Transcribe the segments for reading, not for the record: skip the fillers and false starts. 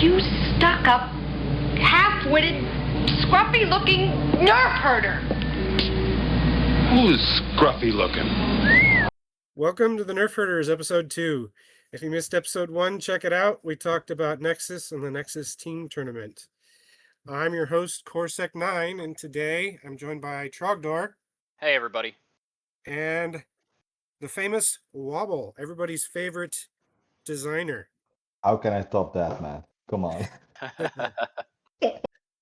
You stuck-up, half-witted, scruffy-looking Nerf herder. Who's scruffy-looking? Welcome to the Nerf Herders, episode 2. If you missed episode 1, check it out. We talked about Nexus and the Nexus team tournament. I'm your host, Corsec9, and today I'm joined by Trogdor. Hey, everybody. And the famous Wobble, everybody's favorite designer. How can I top that, man? Come on.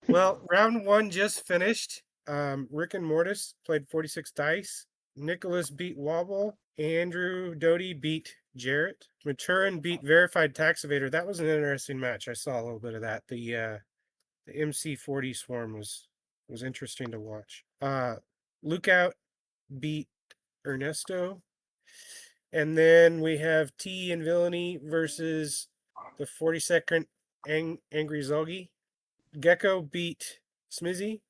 Well, round 1 just finished. Rick and Mortis played 46 dice. Nicholas beat Wobble. Andrew Doty beat Jarrett. Maturin beat Verified Tax Evader. That was an interesting match. I saw a little bit of that. The MC40 swarm was interesting to watch. Lookout beat Ernesto. And then we have T and Villainy versus the 42nd Angry Zoggy. Gecko beat Smizzy.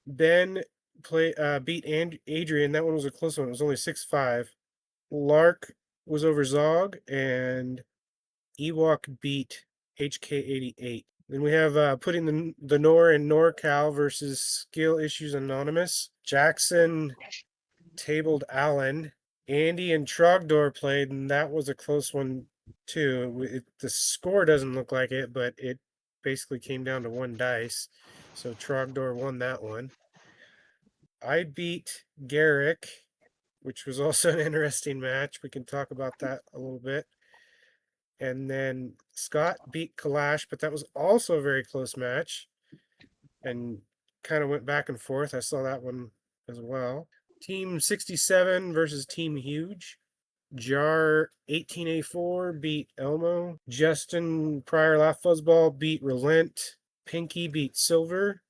Ben beat Adrian. That one was a close one. It was only 6-5. Lark was over Zog, and Ewok beat HK88. Then we have putting the Nor and NorCal versus Skill Issues Anonymous. Jackson tabled Allen. Andy and Trogdor played, and that was a close one too. The score doesn't look like it, but it basically came down to one dice. So Trogdor won that one. I beat Garrick, which was also an interesting match. We can talk about that a little bit. And then Scott beat Kalash, but that was also a very close match and kind of went back and forth. I saw that one as well. Team 67 versus Team Huge. Jar 18A4 beat Elmo. Justin Pryor Laugh Fuzzball beat Relent. Pinky beat Silver.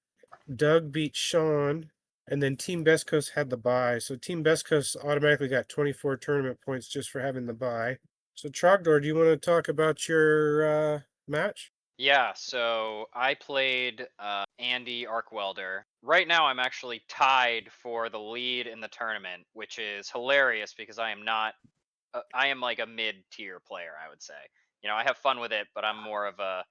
Doug beat Sean. And then Team Best Coast had the bye. So Team Best Coast automatically got 24 tournament points just for having the bye. So Trogdor, do you want to talk about your match? Yeah, so I played Andy Arkwelder. Right now, I'm actually tied for the lead in the tournament, which is hilarious because I am not. I am like a mid-tier player, I would say. You know, I have fun with it, but I'm more of a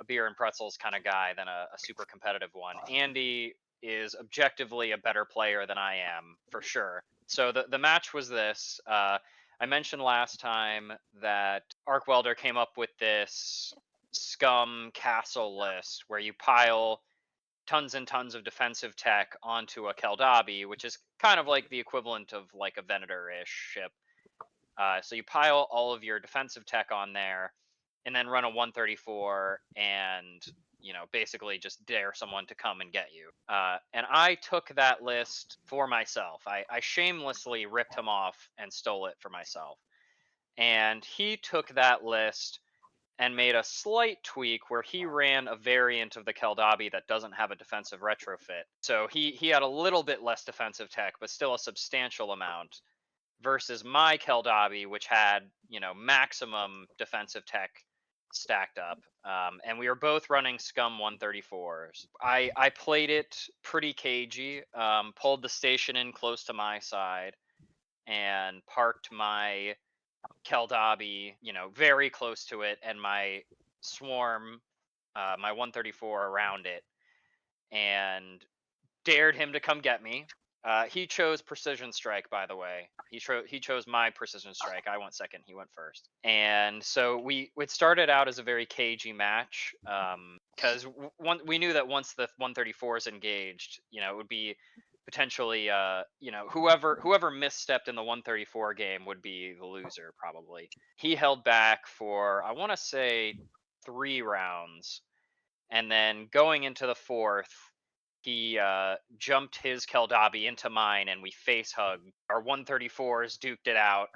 beer and pretzels kind of guy than a super competitive one. Andy is objectively a better player than I am, for sure. So the match was this. I mentioned last time that Arkwelder came up with this Scum castle list where you pile tons and tons of defensive tech onto a Keldabi, which is kind of like the equivalent of like a Venator-ish ship. So you pile all of your defensive tech on there and then run a 134 and, you know, basically just dare someone to come and get you. And I took that list for myself. I shamelessly ripped him off and stole it for myself. And he took that list and made a slight tweak where he ran a variant of the Keldabi that doesn't have a defensive retrofit. So he had a little bit less defensive tech, but still a substantial amount, versus my Keldabi, which had, you know, maximum defensive tech stacked up. And we were both running Scum 134s. I played it pretty cagey, pulled the station in close to my side, and parked my Keldabi, you know, very close to it, and my swarm, my 134 around it, and dared him to come get me. He chose Precision Strike, by the way. He chose my Precision Strike. I went second. He went first. And so it started out as a very cagey match, because we knew that once the 134 is engaged, you know, it would be potentially, you know, whoever misstepped in the 134 game would be the loser, probably. He held back for, I want to say, 3 rounds. And then going into the 4th, he jumped his Keldabi into mine, and we face hugged. Our 134s duked it out.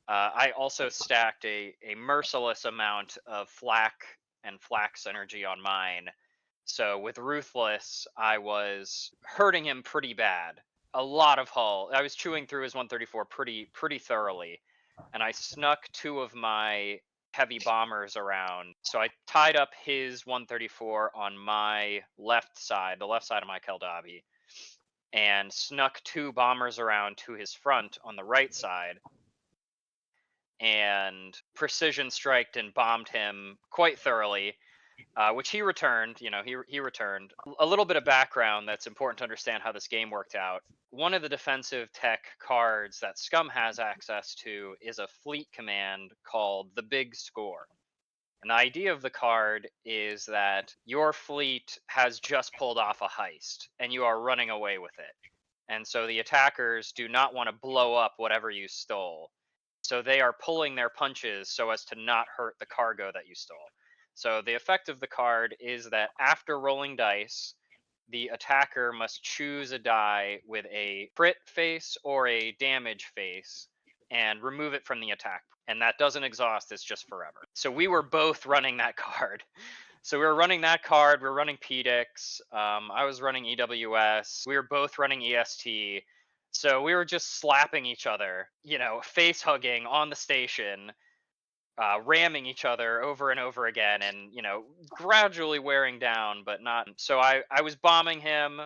I also stacked a merciless amount of flak and flax energy on mine. So with Ruthless, I was hurting him pretty bad. A lot of hull. I was chewing through his 134 pretty thoroughly. And I snuck 2 of my heavy bombers around. So I tied up his 134 on my left side, the left side of my Keldabi, and snuck 2 bombers around to his front on the right side, and precision striked and bombed him quite thoroughly. which he returned. He returned. A little bit of background that's important to understand how this game worked out. One of the defensive tech cards that Scum has access to is a fleet command called the Big Score. And the idea of the card is that your fleet has just pulled off a heist and you are running away with it. And so the attackers do not want to blow up whatever you stole. So they are pulling their punches so as to not hurt the cargo that you stole. So the effect of the card is that after rolling dice, the attacker must choose a die with a crit face or a damage face and remove it from the attack. And that doesn't exhaust, it's just forever. So we were both running that card. So we were running that card, we were running PDX, I was running EWS, we were both running EST. So we were just slapping each other, face hugging on the station, ramming each other over and over again, and gradually wearing down, but not. So I was bombing him.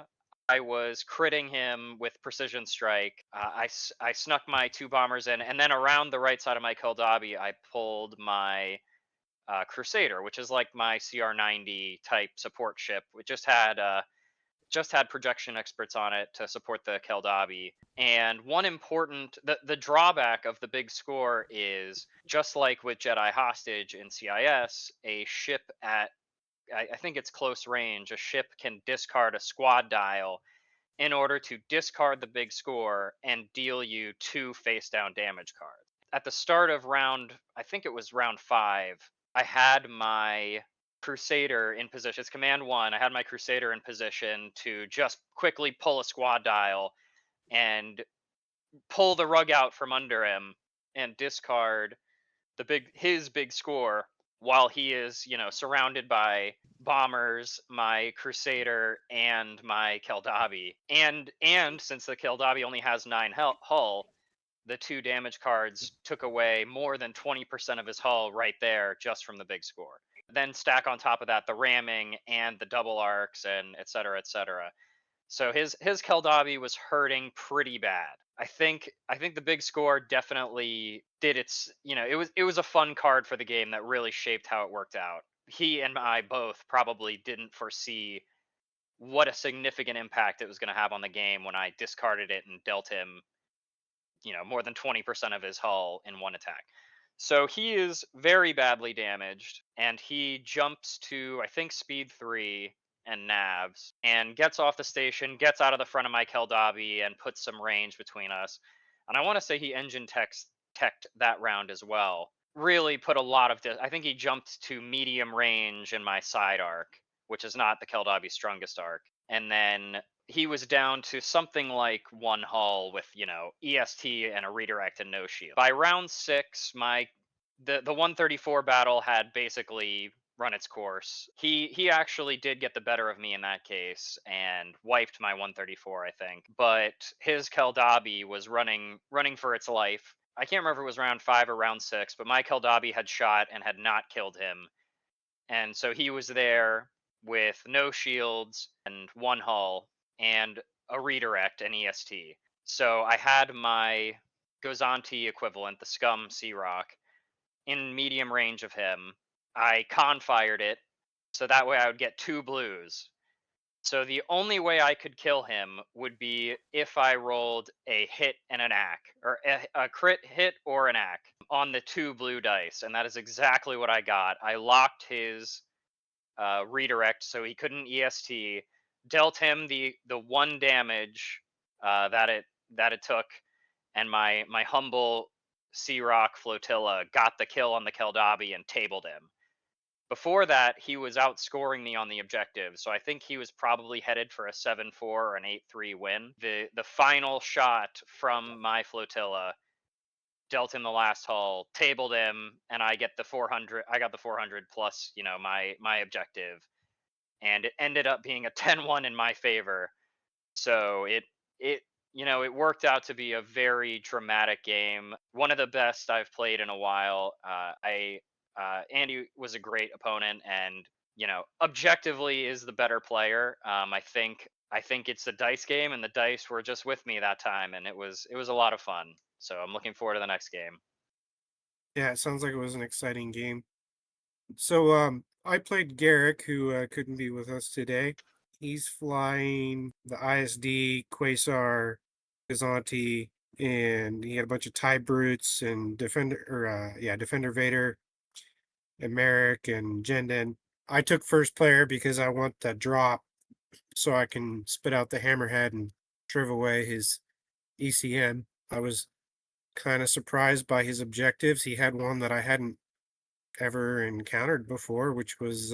I was critting him with precision strike. I snuck my 2 bombers in, and then around the right side of my Keldabi, I pulled my Crusader, which is like my CR90 type support ship. It just had projection experts on it to support the Keldabi. And one important the drawback of the Big Score is, just like with Jedi Hostage in CIS, a ship at I think it's close range, a ship can discard a squad dial in order to discard the Big Score and deal you 2 face down damage cards. At the start of I think it was round 5, I had my Crusader in position. It's command 1. I had my Crusader in position to just quickly pull a squad dial and pull the rug out from under him and discard his Big Score while he is, surrounded by bombers, my Crusader, and my Keldabi. And since the Keldabi only has 9 hull, the 2 damage cards took away more than 20% of his hull right there just from the Big Score. Then stack on top of that the ramming and the double arcs and et cetera, et cetera. So his Keldabi was hurting pretty bad. I think the Big Score definitely did its, it was a fun card for the game that really shaped how it worked out. He and I both probably didn't foresee what a significant impact it was going to have on the game when I discarded it and dealt him, more than 20% of his hull in one attack. So he is very badly damaged, and he jumps to, I think, speed 3 and navs, and gets off the station, gets out of the front of my Keldabi, and puts some range between us. And I want to say he engine teched that round as well. Really put a lot of I think he jumped to medium range in my side arc, which is not the Keldabi's strongest arc. And then he was down to something like 1 hull with, EST and a redirect and no shield. By round 6, the 134 battle had basically run its course. He actually did get the better of me in that case and wiped my 134, I think. But his Keldabi was running for its life. I can't remember if it was round 5 or round 6, but my Keldabi had shot and had not killed him. And so he was there with no shields and 1 hull and a redirect and EST. So I had my Gozanti equivalent, the Scum Sea Rock, in medium range of him. I con-fired it, so that way I would get 2 blues. So the only way I could kill him would be if I rolled a hit and an ack, or a crit hit or an ack on the 2 blue dice, and that is exactly what I got. I locked his redirect so he couldn't EST, dealt him the 1 damage that it took, and my humble Sea Rock flotilla got the kill on the Keldabi and tabled him. Before that, he was outscoring me on the objective, so I think he was probably headed for a 7-4 or an 8-3 win. The final shot from my flotilla dealt him the last hull, tabled him, and I get the 400. I got the 400 plus, my objective, and it ended up being a 10-1 in my favor. So it worked out to be a very dramatic game, one of the best I've played in a while. Andy was a great opponent, and objectively is the better player. I think it's a dice game, and the dice were just with me that time, and it was a lot of fun. So I'm looking forward to the next game. Yeah, it sounds like it was an exciting game. So I played Garrick, who couldn't be with us today. He's flying the ISD, Quasar, Gazanti, and he had a bunch of TIE Brutes and Defender Vader, and Merrick and Jenden. I took first player because I want the drop so I can spit out the hammerhead and shriv away his ECM. I was kind of surprised by his objectives. He had one that I hadn't ever encountered before, which was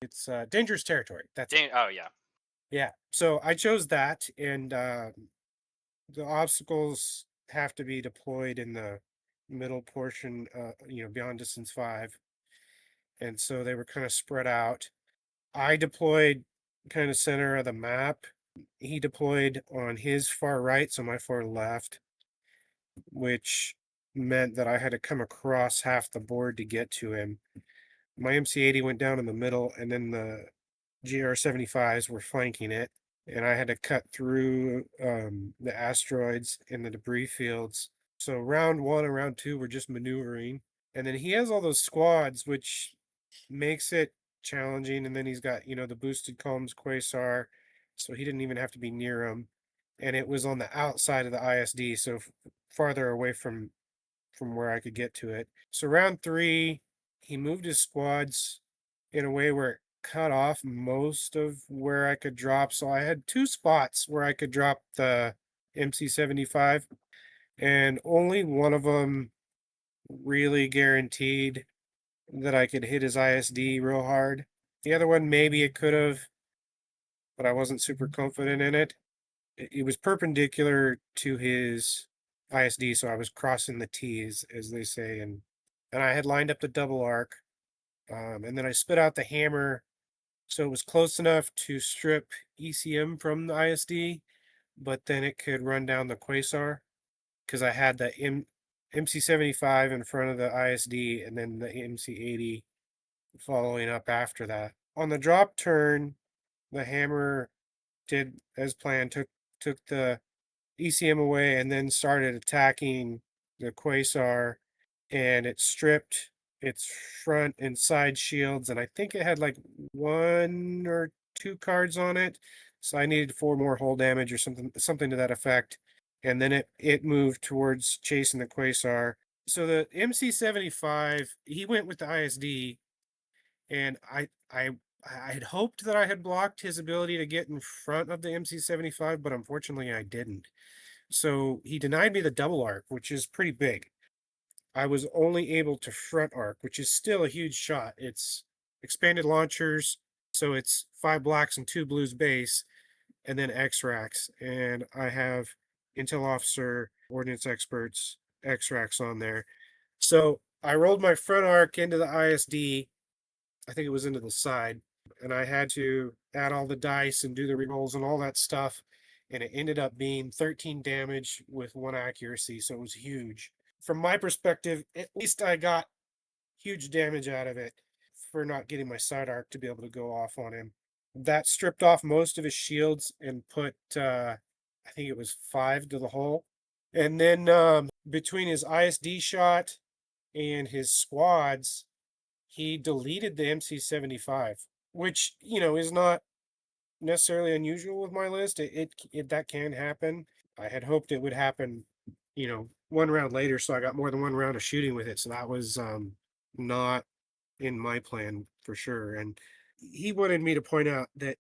it's dangerous territory. That's it. Oh yeah. Yeah. So I chose that, and the obstacles have to be deployed in the middle portion, beyond distance 5, and so they were kind of spread out. I deployed kind of center of the map. He deployed on his far right, so my far left, which meant that I had to come across half the board to get to him. My MC-80 went down in the middle, and then the GR-75s were flanking it, and I had to cut through the asteroids and the debris fields. So round 1 and round 2 were just maneuvering, and then he has all those squads, which makes it challenging. And then he's got the boosted columns Quasar, so he didn't even have to be near him, and it was on the outside of the ISD, so farther away from where I could get to it. So round 3, he moved his squads in a way where it cut off most of where I could drop. So I had 2 spots where I could drop the MC-75, and only one of them really guaranteed that I could hit his ISD real hard. The other one, maybe it could have, but I wasn't super confident in it. It was perpendicular to his ISD, so I was crossing the T's, as they say, and I had lined up the double arc, and then I spit out the hammer, so it was close enough to strip ECM from the ISD, but then it could run down the Quasar, because I had the MC-75 in front of the ISD, and then the MC-80 following up after that. On the drop turn, the hammer did as planned, took the ECM away, and then started attacking the Quasar, and it stripped its front and side shields, and I think it had like 1 or 2 cards on it, so I needed 4 more hull damage or something to that effect, and then it moved towards chasing the Quasar. So the MC-75, he went with the ISD, and I had hoped that I had blocked his ability to get in front of the MC-75, but unfortunately I didn't. So he denied me the double arc, which is pretty big. I was only able to front arc, which is still a huge shot. It's expanded launchers, so it's 5 blacks and 2 blues base, and then X-Racks. And I have Intel Officer, Ordnance Experts, X-Racks on there. So I rolled my front arc into the ISD. I think it was into the side, and I had to add all the dice and do the rerolls and all that stuff, and it ended up being 13 damage with 1 accuracy, so it was huge. From my perspective, at least I got huge damage out of it for not getting my side arc to be able to go off on him. That stripped off most of his shields and put I think it was 5 to the hull. And then between his ISD shot and his squads, he deleted the MC-75, which is not necessarily unusual with my list. It that can happen. I had hoped it would happen 1 round later, so I got more than 1 round of shooting with it, so that was not in my plan for sure. And he wanted me to point out that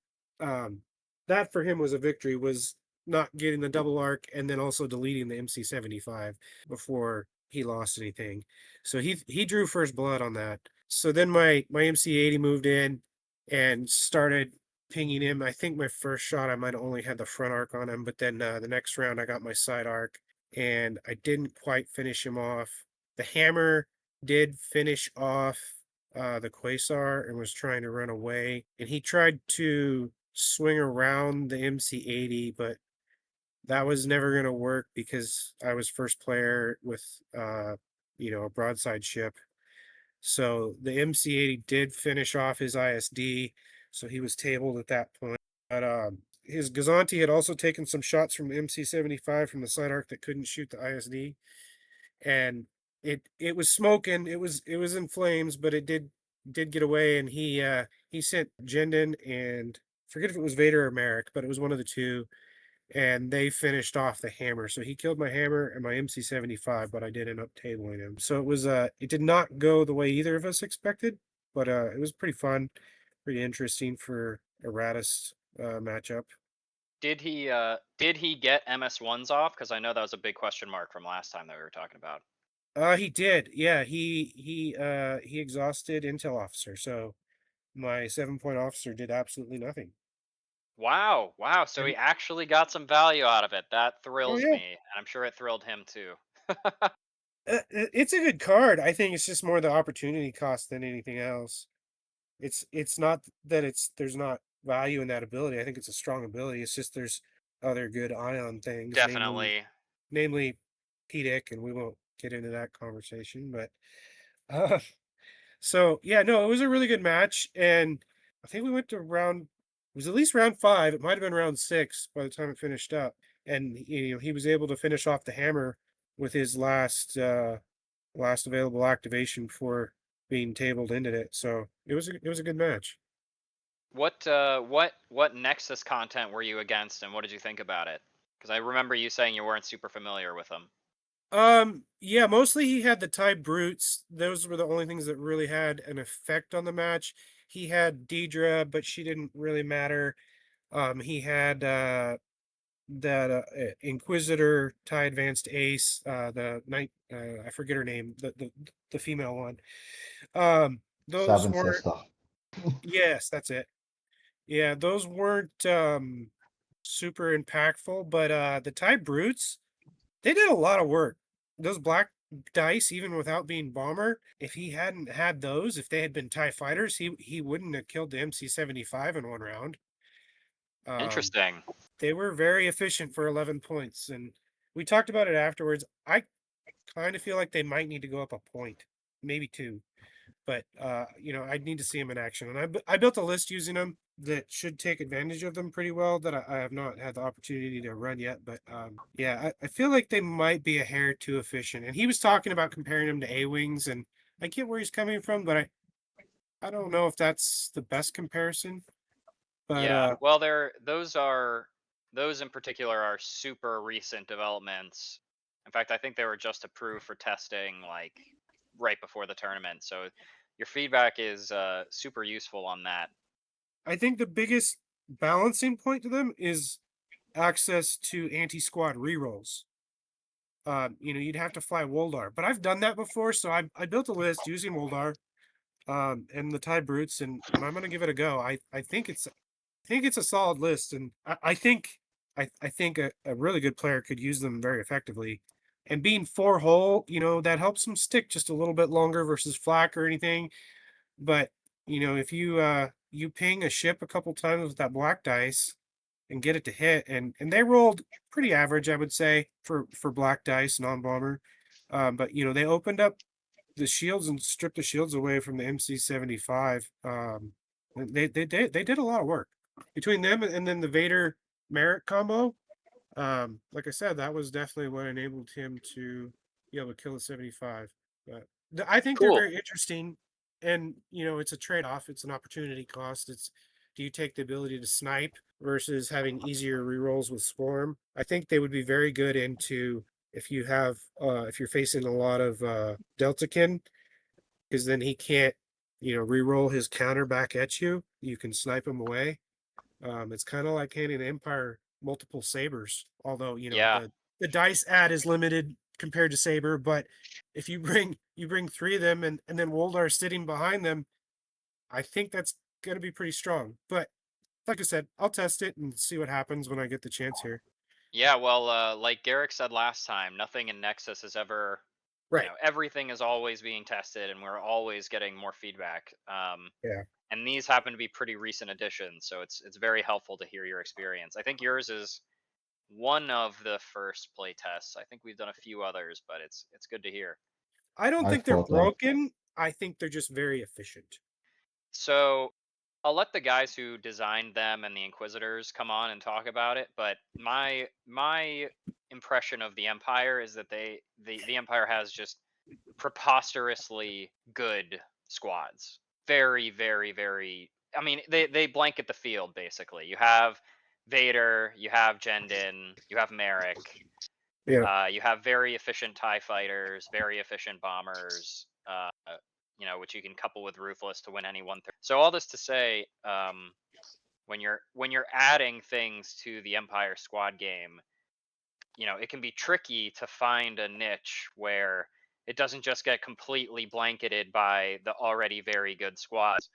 that for him was a victory, was not getting the double arc and then also deleting the MC-75 before he lost anything. So he drew first blood on that. So then my MC-80 moved in and started pinging him. I think my first shot I might have only had the front arc on him, but then the next round I got my side arc, and I didn't quite finish him off. The hammer did finish off the Quasar and was trying to run away, and he tried to swing around the MC-80, but that was never going to work because I was first player with a broadside ship. So the MC-80 did finish off his ISD, so he was tabled at that point. But his Gazanti had also taken some shots from the MC-75 from the side arc that couldn't shoot the ISD, and it was smoking. It was in flames, but it did did get away, and he sent Jendon and forget if it was Vader or Merrick, but it was one of the two, and they finished off the hammer. So he killed my hammer and my MC75, but I did end up tabling him. So it was it did not go the way either of us expected, but it was pretty fun, pretty interesting for a Radis matchup. Did he get MS1s off? Because I know that was a big question mark from last time that we were talking about. He did. Yeah, he exhausted intel officer. So my 7-point officer did absolutely nothing. Wow, wow. So And he actually got some value out of it. That oh thrills yeah, me, and I'm sure it thrilled him too. it's a good card. I think it's just more the opportunity cost than anything else. It's not that there's not value in that ability. I think it's a strong ability. It's just there's other good ion things, namely PDIC, and we won't get into that conversation. But uh, so yeah, no, it was a really good match, and I think we went to round. It was at least round 5. It might have been round 6 by the time it finished up, and he was able to finish off the hammer with his last available activation before being tabled into it. So it was a good match. What Nexus content were you against, and what did you think about it? Because I remember you saying you weren't super familiar with them. Yeah, mostly he had the TIE brutes. Those were the only things that really had an effect on the match. He had Deidre, but she didn't really matter. He had that Inquisitor TIE Advanced Ace, the night I forget her name, the female one. Those Seven weren't. sister. Yes, that's it. Yeah, those weren't super impactful, but the TIE brutes, they did a lot of work. Those black dice, even without being bomber, if he hadn't had those, if they had been TIE fighters, he wouldn't have killed the MC75 in one round. Um, Interesting. they were very efficient for 11 points, and we talked about it afterwards. I kind of feel like they might need to go up a point, maybe 2. But I'd need to see them in action, and I built a list using them that should take advantage of them pretty well. That I have not had the opportunity to run yet, but yeah, I feel like they might be a hair too efficient. And he was talking about comparing them to A-wings, and I get where he's coming from, but I don't know if that's the best comparison. But Yeah. Well, those in particular are super recent developments. In fact, I think they were just approved for testing like right before the tournament. So your feedback is super useful on that. I think the biggest balancing point to them is access to anti-squad rerolls. You'd have to fly Woldar, but I've done that before, so I built a list using Woldar, and the TIE brutes, and I'm gonna give it a go. I think it's a solid list, and I think a really good player could use them very effectively. And being 4 hull, that helps them stick just a little bit longer versus flak or anything. But if you ping a ship a couple times with that black dice and get it to hit, and they rolled pretty average, I would say, for black dice non-bomber. But they opened up the shields and stripped the shields away from the MC75. They did a lot of work between them and then the Vader Merrick combo. Like I said, that was definitely what enabled him to be able to kill a 75. But I think they're Cool. very interesting, and it's a trade-off. It's an opportunity cost. It's do you take the ability to snipe versus having easier rerolls with Swarm? I think they would be very good into if you're facing a lot of Deltakin, because then he can't reroll his counter back at you. You can snipe him away. It's kind of like handing Empire multiple sabers, although Yeah. the dice add is limited compared to saber. But if you bring 3 of them and then Woldar sitting behind them, I think that's going to be pretty strong. But like I said, I'll test it and see what happens when I get the chance here. Yeah. Well, like Garrick said last time, nothing in Nexus is ever, Right. everything is always being tested, and we're always getting more feedback. Yeah. And these happen to be pretty recent additions, so it's very helpful to hear your experience. I think yours is one of the first play tests. I think we've done a few others, but it's good to hear. I don't I think they're thought that. broken. I think they're just very efficient. So I'll let the guys who designed them and the Inquisitors come on and talk about it. But my impression of the Empire is that the Empire has just preposterously good squads. very, very, very. I mean, they blanket the field basically. You have Vader, you have Jendin, you have Merrick. Yeah. You have very efficient TIE fighters, very efficient bombers, which you can couple with Ruthless to win any 1/3. So all this to say, when you're adding things to the Empire squad game, it can be tricky to find a niche where it doesn't just get completely blanketed by the already very good squads,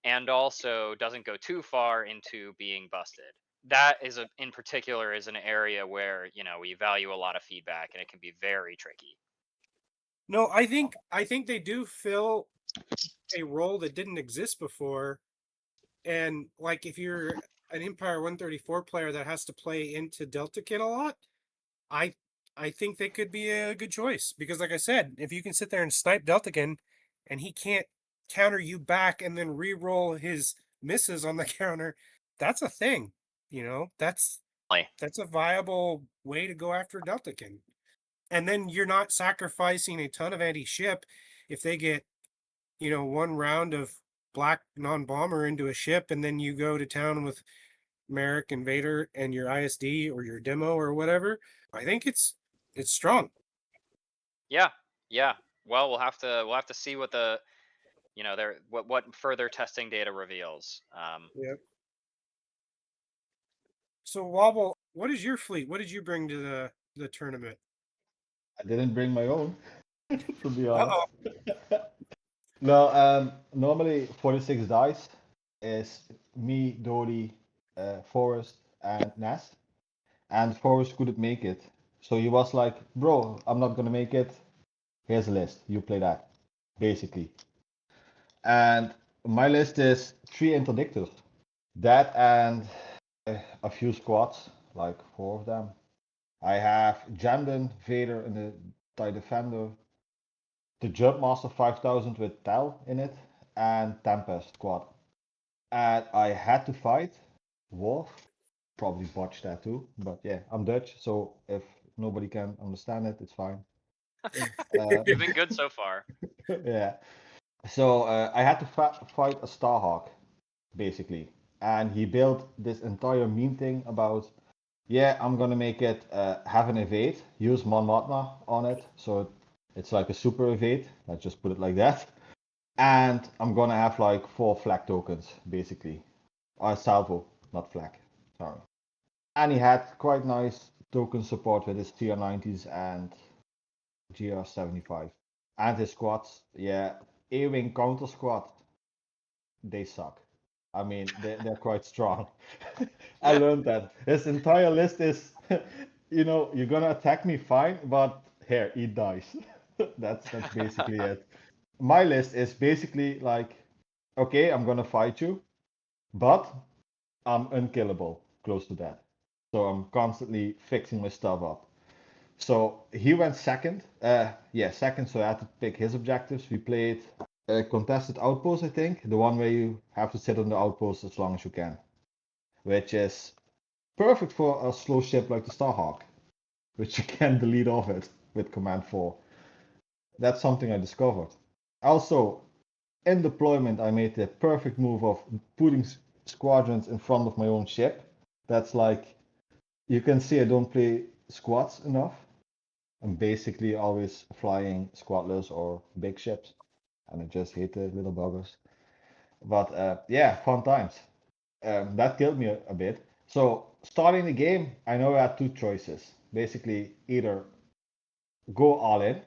and also doesn't go too far into being busted. That in particular is an area where we value a lot of feedback, and it can be very tricky. No, I think they do fill a role that didn't exist before. And like if you're an Empire 134 player that has to play into Delta Kit a lot, I think they could be a good choice because, like I said, if you can sit there and snipe Deltakin, and he can't counter you back and then re-roll his misses on the counter, that's a thing. That's a viable way to go after Deltakin. And then you're not sacrificing a ton of anti-ship if they get, one round of black non-bomber into a ship, and then you go to town with Merrick and Vader and your ISD or your demo or whatever. I think it's strong. Yeah. Well, we'll have to see what the what further testing data reveals. Yep. So Wobble, what is your fleet? What did you bring to the tournament? I didn't bring my own, to be honest. Uh-oh. No, normally 46 dice is me, Dory, Forrest, and Ness. And Forrest couldn't make it. So he was like, bro, I'm not gonna make it. Here's a list. You play that, basically. And my list is 3 interdictors. That and a few squads, like 4 of them. I have Jandon, Vader, and the TIE Defender, the Jumpmaster 5000 with Tal in it, and Tempest squad. And I had to fight Worf. Probably botched that too, but yeah, I'm Dutch, so if nobody can understand it, it's fine. You've been good so far. Yeah. So I had to fight a Starhawk, basically. And he built this entire meme thing about, yeah, I'm gonna make it have an evade, use Mon Mothma on it, so it's like a super evade, let's just put it like that. And I'm gonna have like 4 flag tokens, basically. Or salvo, not flag, sorry. And he had quite nice token support with his TR90s and GR75. And his squads, yeah, A-Wing counter squad, they suck. I mean, they're quite strong. I learned that. His entire list is, you're gonna attack me, fine, but here, eat dice. That's basically it. My list is basically like, okay, I'm gonna fight you, but I'm unkillable, close to that. So I'm constantly fixing my stuff up. So he went second. Second. So I had to pick his objectives. We played a contested outpost, I think, the one where you have to sit on the outpost as long as you can, which is perfect for a slow ship like the Starhawk, which you can delete off it with Command 4. That's something I discovered. Also, in deployment, I made the perfect move of putting squadrons in front of my own ship. That's like, you can see I don't play squads enough. I'm basically always flying squadless or big ships, and I just hate the little buggers. But yeah, fun times. That killed me a bit. So starting the game, I know I had 2 choices. Basically, either go all in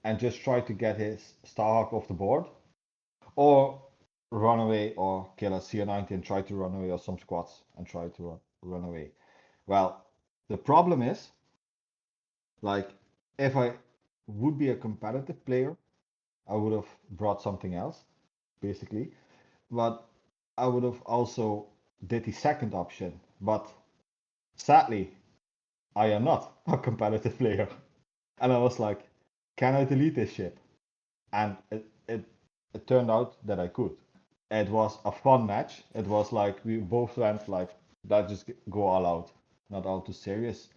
and just try to get his Starhawk off the board, or run away or kill a CR90 and try to run away, or some squads and try to run away. Well, the problem is, like, if I would be a competitive player, I would have brought something else, basically. But I would have also did the second option. But sadly, I am not a competitive player. And I was like, can I delete this ship? And it turned out that I could. It was a fun match. It was like we both went like, let's just go all out, not all too serious.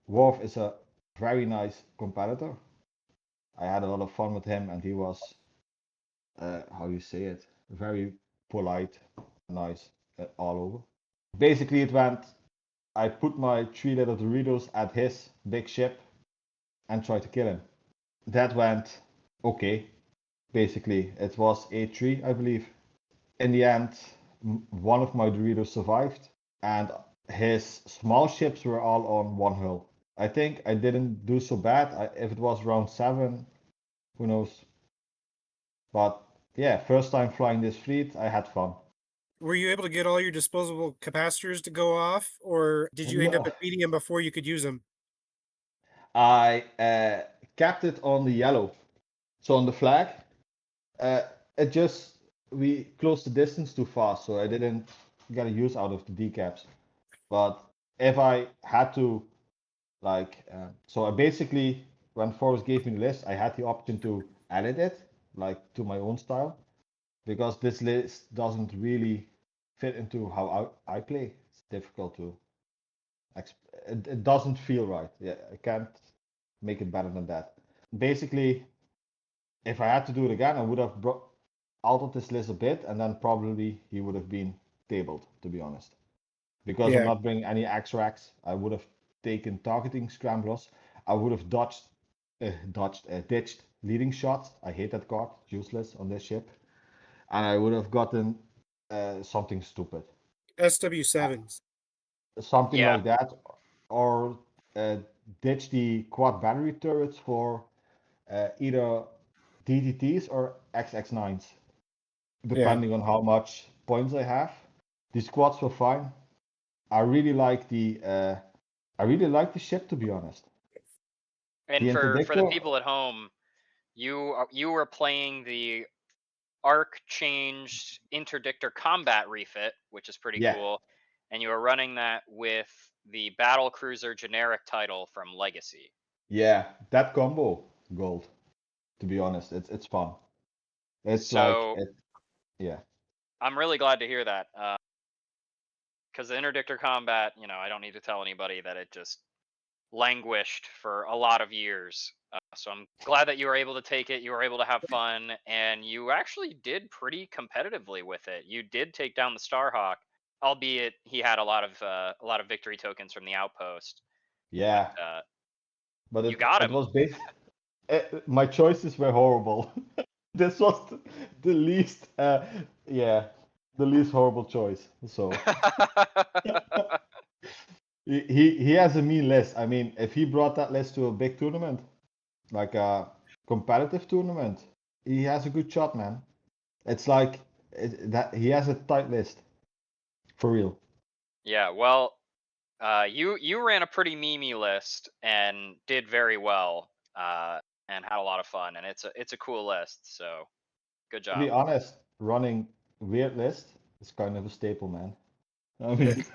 Worf is a very nice competitor. I had a lot of fun with him, and he was how you say it, very polite, nice, all over. Basically, it went. I put my 3 little Doritos at his big ship and tried to kill him. That went okay. Basically, it was 8-3, I believe. In the end, one of my Doritos survived, and his small ships were all on one hull. I think I didn't do so bad. If it was round 7, who knows? But yeah, first time flying this fleet, I had fun. Were you able to get all your disposable capacitors to go off, or did you end up No, defeating them before you could use them? I kept it on the yellow. So on the flag, uh, it just we closed the distance too fast, so I didn't get a use out of the decaps. But if I had to, so I basically, when Forrest gave me the list, I had the option to edit it, like to my own style, because this list doesn't really fit into how I play. It's difficult to, it doesn't feel right. Yeah, I can't make it better than that. Basically, if I had to do it again, I would have altered this list a bit, and then probably he would have been tabled, to be honest. Because I'm Yeah. not bringing any X-Racks, I would have taken targeting scramblers. I would have ditched leading shots. I hate that card, useless on this ship. And I would have gotten something stupid, SW7s. something Yeah. like that, or ditch the quad battery turrets for either DTTs or XX9s, Yeah. depending on how much points I have. The squads were fine. I really like the ship, to be honest. And The for the interdictor, people at home, you were playing the arc changed interdictor combat refit, which is pretty yeah, cool, and you were running that with the battle cruiser generic title from Legacy. yeah, that combo gold. To be honest, it's fun. It's like So it, yeah, I'm really glad to hear that, because the interdictor combat, I don't need to tell anybody that it just languished for a lot of years. So I'm glad that you were able to take it. You were able to have fun, and you actually did pretty competitively with it. You did take down the Starhawk, albeit he had a lot of victory tokens from the outpost. But yeah. But you it got it him. was based. My choices were horrible. This was the least, yeah, the least horrible choice. So he has a mean list. I mean, if he brought that list to a big tournament, like a competitive tournament, he has a good shot, man. It's like that he has a tight list for real. Yeah, well, you ran a pretty memey list and did very well, and had a lot of fun, and it's a cool list. So good To be job. honest, running weird list is kind of a staple, man. I mean,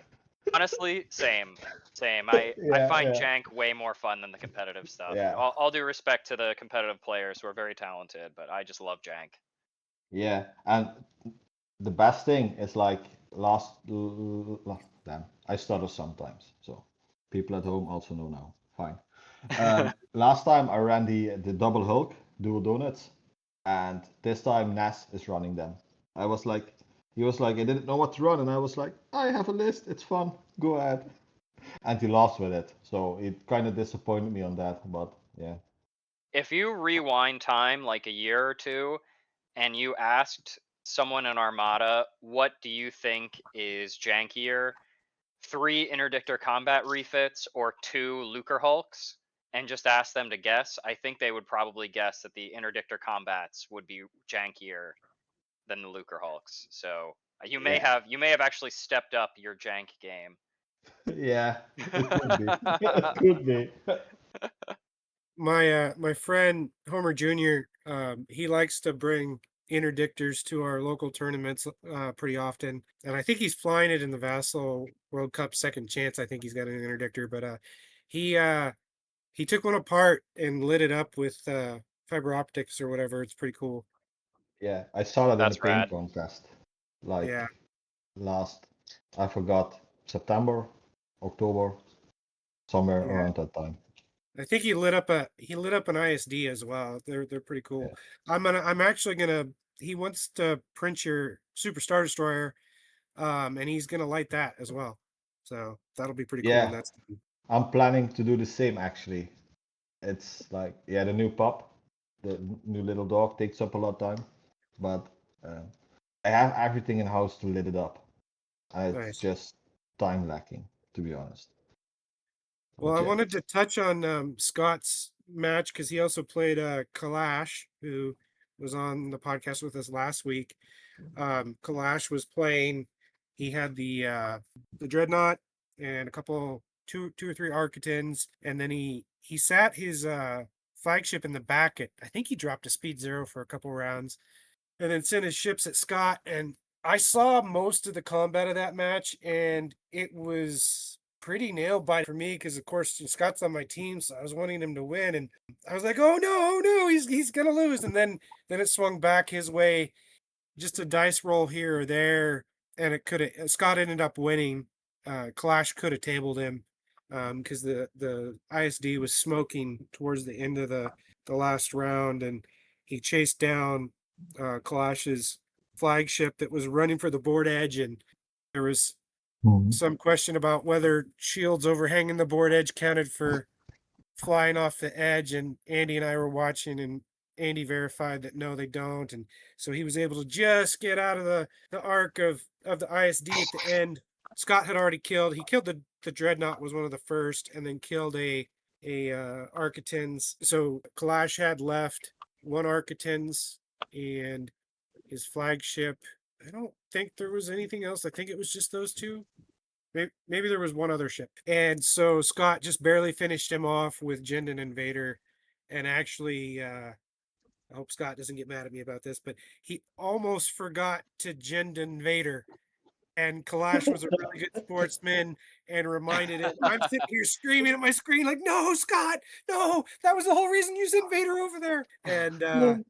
Honestly, same. I yeah, find yeah, jank way more fun than the competitive stuff. yeah, All due respect to the competitive players who are very talented, but I just love jank. yeah. And the best thing is like damn, I stutter sometimes, so people at home also know now. Fine. Last time I ran the double Hulk dual donuts, and this time Nas is running them. I was like, he was like, I didn't know what to run, and I was like, I have a list, it's fun, go ahead. And he lost with it, so it kind of disappointed me on that, but yeah. If you rewind time like a year or two and you asked someone in Armada, what do you think is jankier? 3 interdictor combat refits or 2 Lucre Hulks, and just ask them to guess, I think they would probably guess that the interdictor combats would be jankier than the Lucre Hulks. So Yeah, you may have actually stepped up your jank game. yeah, it could be. It could be. My friend Homer Jr. He likes to bring interdictors to our local tournaments pretty often, and I think he's flying it in the Vassal World Cup Second Chance. I think he's got an interdictor, but he uh, he took one apart and lit it up with fiber optics or whatever. It's pretty cool. Yeah, I saw that in the That's paint rad. contest, Yeah, like last, I forgot, September, October, somewhere yeah. around that time. I think he lit up an ISD as well. They're pretty cool. Yeah. I'm actually gonna he wants to print your Super Star Destroyer, and he's gonna light that as well. So that'll be pretty cool when Yeah, that's done. I'm planning to do the same actually. It's like, yeah, the new pup, the new little dog takes up a lot of time, but uh, I have everything in house to lit it up. It's Nice. just time lacking, to be honest. Well, But I yeah. wanted to touch on Scott's match because he also played Kalash, who was on the podcast with us last week. Kalash was playing. He had the dreadnought and a couple two or three Architans, and then he sat his flagship in the back at, I think he dropped a speed 0 for a couple rounds, and then sent his ships at Scott. And I saw most of the combat of that match, and it was pretty nail biter for me because, of course, Scott's on my team, so I was wanting him to win, and I was like, oh no, he's gonna lose, and then it swung back his way, just a dice roll here or there, and it could have. Scott ended up winning. Clash could have tabled him because the ISD was smoking towards the end of the last round, and he chased down Clash's flagship that was running for the board edge, and there was some question about whether shields overhanging the board edge counted for flying off the edge, and Andy and I were watching, and Andy verified that no, they don't, and so he was able to just get out of the arc of the ISD at the end. Scott had already killed. He killed the dreadnought, was one of the first, and then killed a Architans. So Kalash had left one Architans and his flagship. I don't think there was anything else. I think it was just those two. Maybe there was one other ship. And so Scott just barely finished him off with Jindin and Vader. And actually, I hope Scott doesn't get mad at me about this, but he almost forgot to Jindin Vader. And Kalash was a really good sportsman and reminded him. I'm sitting here screaming at my screen like, no, Scott, no, that was the whole reason you sent Vader over there. And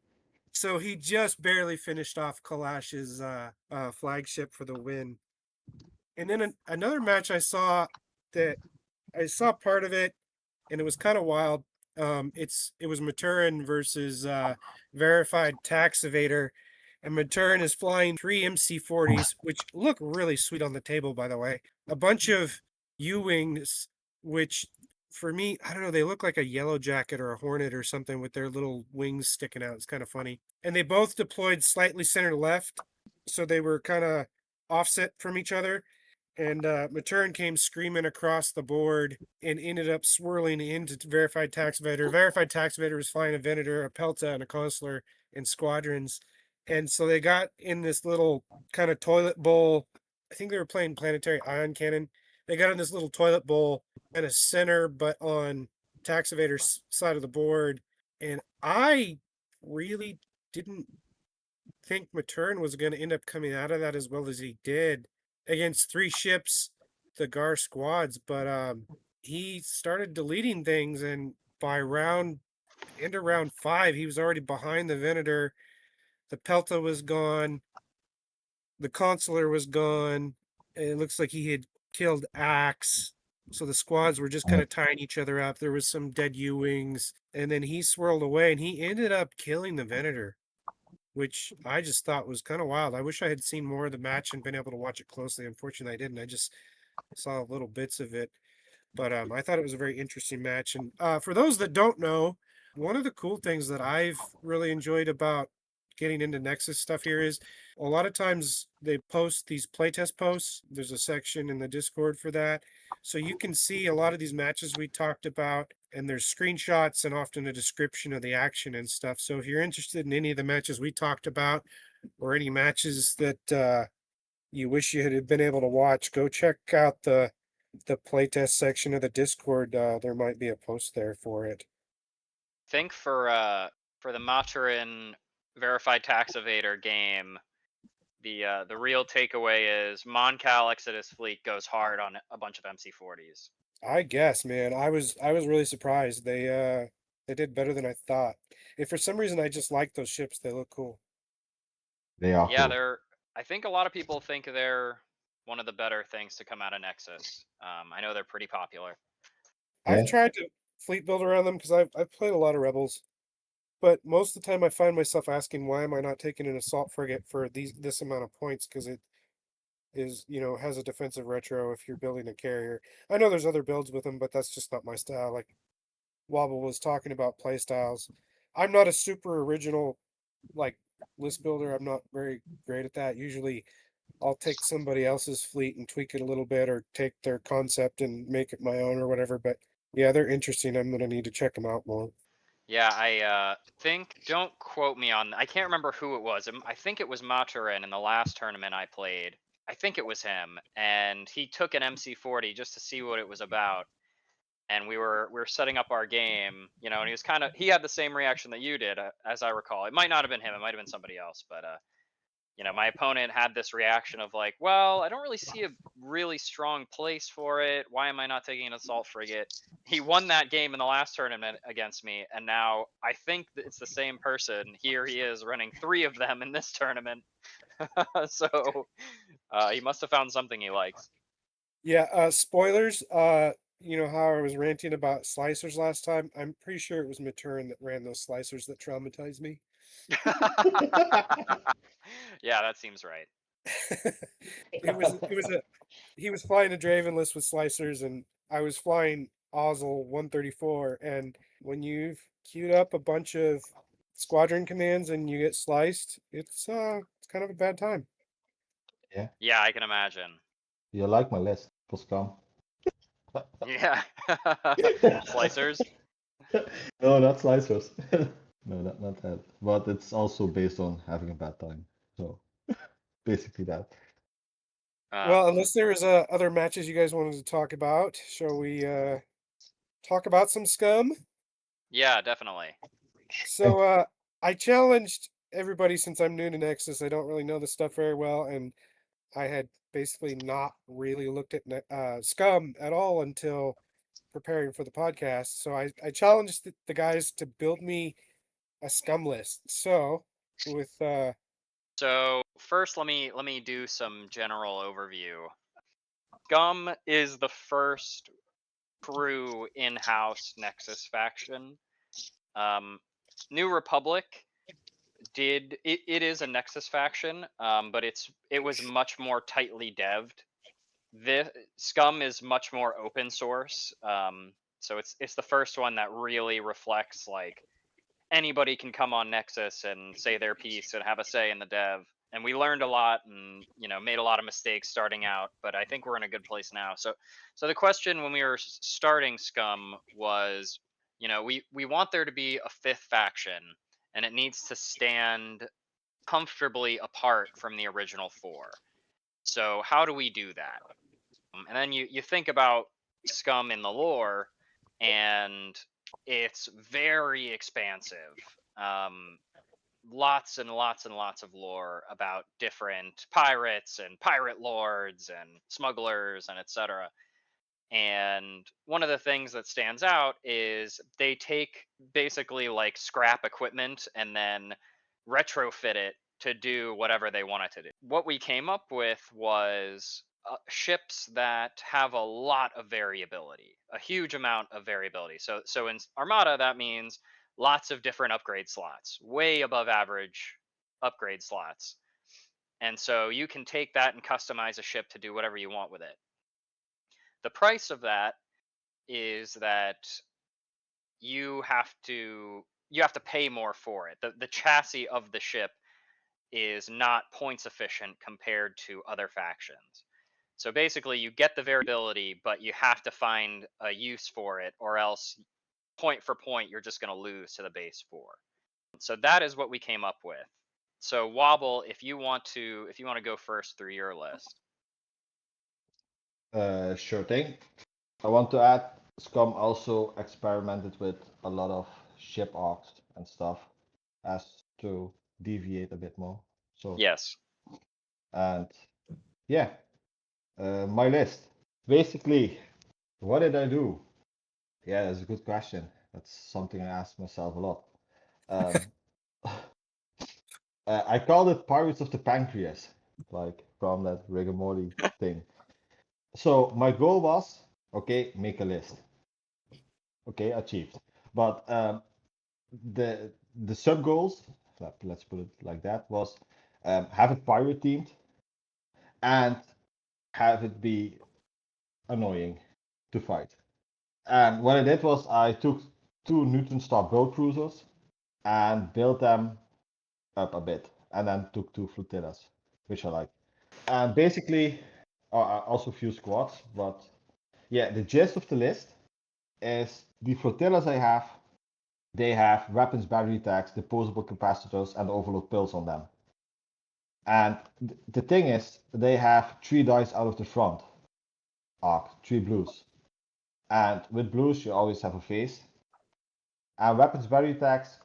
so he just barely finished off Kalash's flagship for the win. And then another match I saw that I saw part of it, and it was kind of wild. It was Maturin versus Verified Tax Evader, and Maturin is flying 3 MC-40s, which look really sweet on the table, by the way. A bunch of U-wings, which for me, I don't know, they look like a yellow jacket or a hornet or something with their little wings sticking out. It's kind of funny. And they both deployed slightly center left, so they were kind of offset from each other. And Maturin came screaming across the board and ended up swirling into Verified Tax Evader. Verified Tax Evader was flying a Venator, a Pelta, and a Consular in squadrons. And so they got in this little kind of toilet bowl. I think they were playing Planetary Ion Cannon. They got in this little toilet bowl at a center, but on Tax Evader's side of the board. And I really didn't think Maturin was going to end up coming out of that as well as he did against 3 ships, the Gar squads, but he started deleting things, and by into round 5, he was already behind the Venator. The Pelta was gone, the Consular was gone. It looks like he had killed Axe. So the squads were just kind of tying each other up. There was some dead U-wings, and then he swirled away, and he ended up killing the Venator, which I just thought was kind of wild. I wish I had seen more of the match and been able to watch it closely. Unfortunately, I didn't. I just saw little bits of it. But I thought it was a very interesting match. And for those that don't know, one of the cool things that I've really enjoyed about getting into Nexus stuff here is a lot of times they post these playtest posts. There's a section in the Discord for that. So you can see a lot of these matches we talked about, and there's screenshots and often a description of the action and stuff. So if you're interested in any of the matches we talked about or any matches that you wish you had been able to watch, go check out the playtest section of the Discord. There might be a post there for it. I think for the Maturin Verified Tax Evader game, the real takeaway is Mon Calyx and his fleet goes hard on a bunch of MC-40s. I guess, man. I was really surprised. They did better than I thought. And for some reason I just like those ships. They look cool. They are Yeah, cool. I think a lot of people think they're one of the better things to come out of Nexus. I know they're pretty popular. I've Yeah. tried to fleet build around them because I've played a lot of Rebels. but most of the time I find myself asking, why am I not taking an assault frigate for this amount of points? Because it is, has a defensive retro if you're building a carrier. I know there's other builds with them, but that's just not my style. Like Wobble was talking about play styles. I'm not a super original like list builder. I'm not very great at that. Usually I'll take somebody else's fleet and tweak it a little bit, or take their concept and make it my own or whatever. But yeah, they're interesting. I'm gonna need to check them out more. Yeah, I think, don't quote me on, I can't remember who it was. I think it was Maturin in the last tournament I played. I think it was him, and he took an MC40 just to see what it was about. And we were setting up our game, and he had the same reaction that you did, as I recall. It might not have been him, it might have been somebody else, but my opponent had this reaction of like, well, I don't really see a really strong place for it. Why am I not taking an assault frigate? He won that game in the last tournament against me, and now I think that it's the same person. Here he is running 3 of them in this tournament. So he must have found something he likes. Yeah, spoilers. How I was ranting about slicers last time? I'm pretty sure it was Maturin that ran those slicers that traumatized me. Yeah, that seems right. He was flying a Dravenless with slicers, and I was flying Ozzel 134. And when you've queued up a bunch of squadron commands and you get sliced, it's kind of a bad time. Yeah, I can imagine. You like my list for Scum? Yeah. Slicers? No, not slicers. No, not that. But it's also based on having a bad time. So basically that. Well, unless there is other matches you guys wanted to talk about, shall we talk about some Scum? Yeah, definitely. So I challenged everybody, since I'm new to Nexus. I don't really know the stuff very well, and I had basically not really looked at Scum at all until preparing for the podcast. So I challenged the guys to build me a Scum list. So with So first, let me do some general overview. Scum is the first true in-house Nexus faction. New Republic it is a Nexus faction, but it was much more tightly devved. This Scum is much more open source, so it's the first one that really reflects like anybody can come on Nexus and say their piece and have a say in the dev. And we learned a lot and made a lot of mistakes starting out, but I think we're in a good place now. So the question when we were starting Scum was, we want there to be a 5th faction, and it needs to stand comfortably apart from the original 4. So how do we do that? And then you think about Scum in the lore, and it's very expansive. Lots and lots and lots of lore about different pirates and pirate lords and smugglers and etc. And one of the things that stands out is they take basically like scrap equipment and then retrofit it to do whatever they want it to do. What we came up with was ships that have a lot of variability, a huge amount of variability. So in Armada, that means lots of different upgrade slots, way above average upgrade slots. And so you can take that and customize a ship to do whatever you want with it. The price of that is that you have to pay more for it. The chassis of the ship is not points efficient compared to other factions. So basically you get the variability, but you have to find a use for it, or else point for point you're just going to lose to the base 4. So that is what we came up with. So Wobble, if you want to go first through your list. Sure thing. I want to add, Scum also experimented with a lot of ship arcs and stuff as to deviate a bit more. So Yes. and yeah, my list. Basically, what did I do? Yeah, that's a good question. That's something I ask myself a lot. Um, I called it Pirates of the Pancreas, like from that Rick and Morty thing. So my goal was, okay, make a list. Okay, achieved. But the the sub goals, let's put it like that, was have it pirate themed and have it be annoying to fight. And what I did was I took 2 Neutron boat cruisers and built them up a bit, and then took 2 flotillas, which I like. And basically, also a few squads, but yeah, the gist of the list is the flotillas I have, they have weapons battery tags, disposable capacitors, and overload pills on them. And the thing is, they have 3 dice out of the front arc, 3 blues. And with blues, you always have a face. And weapons battery tags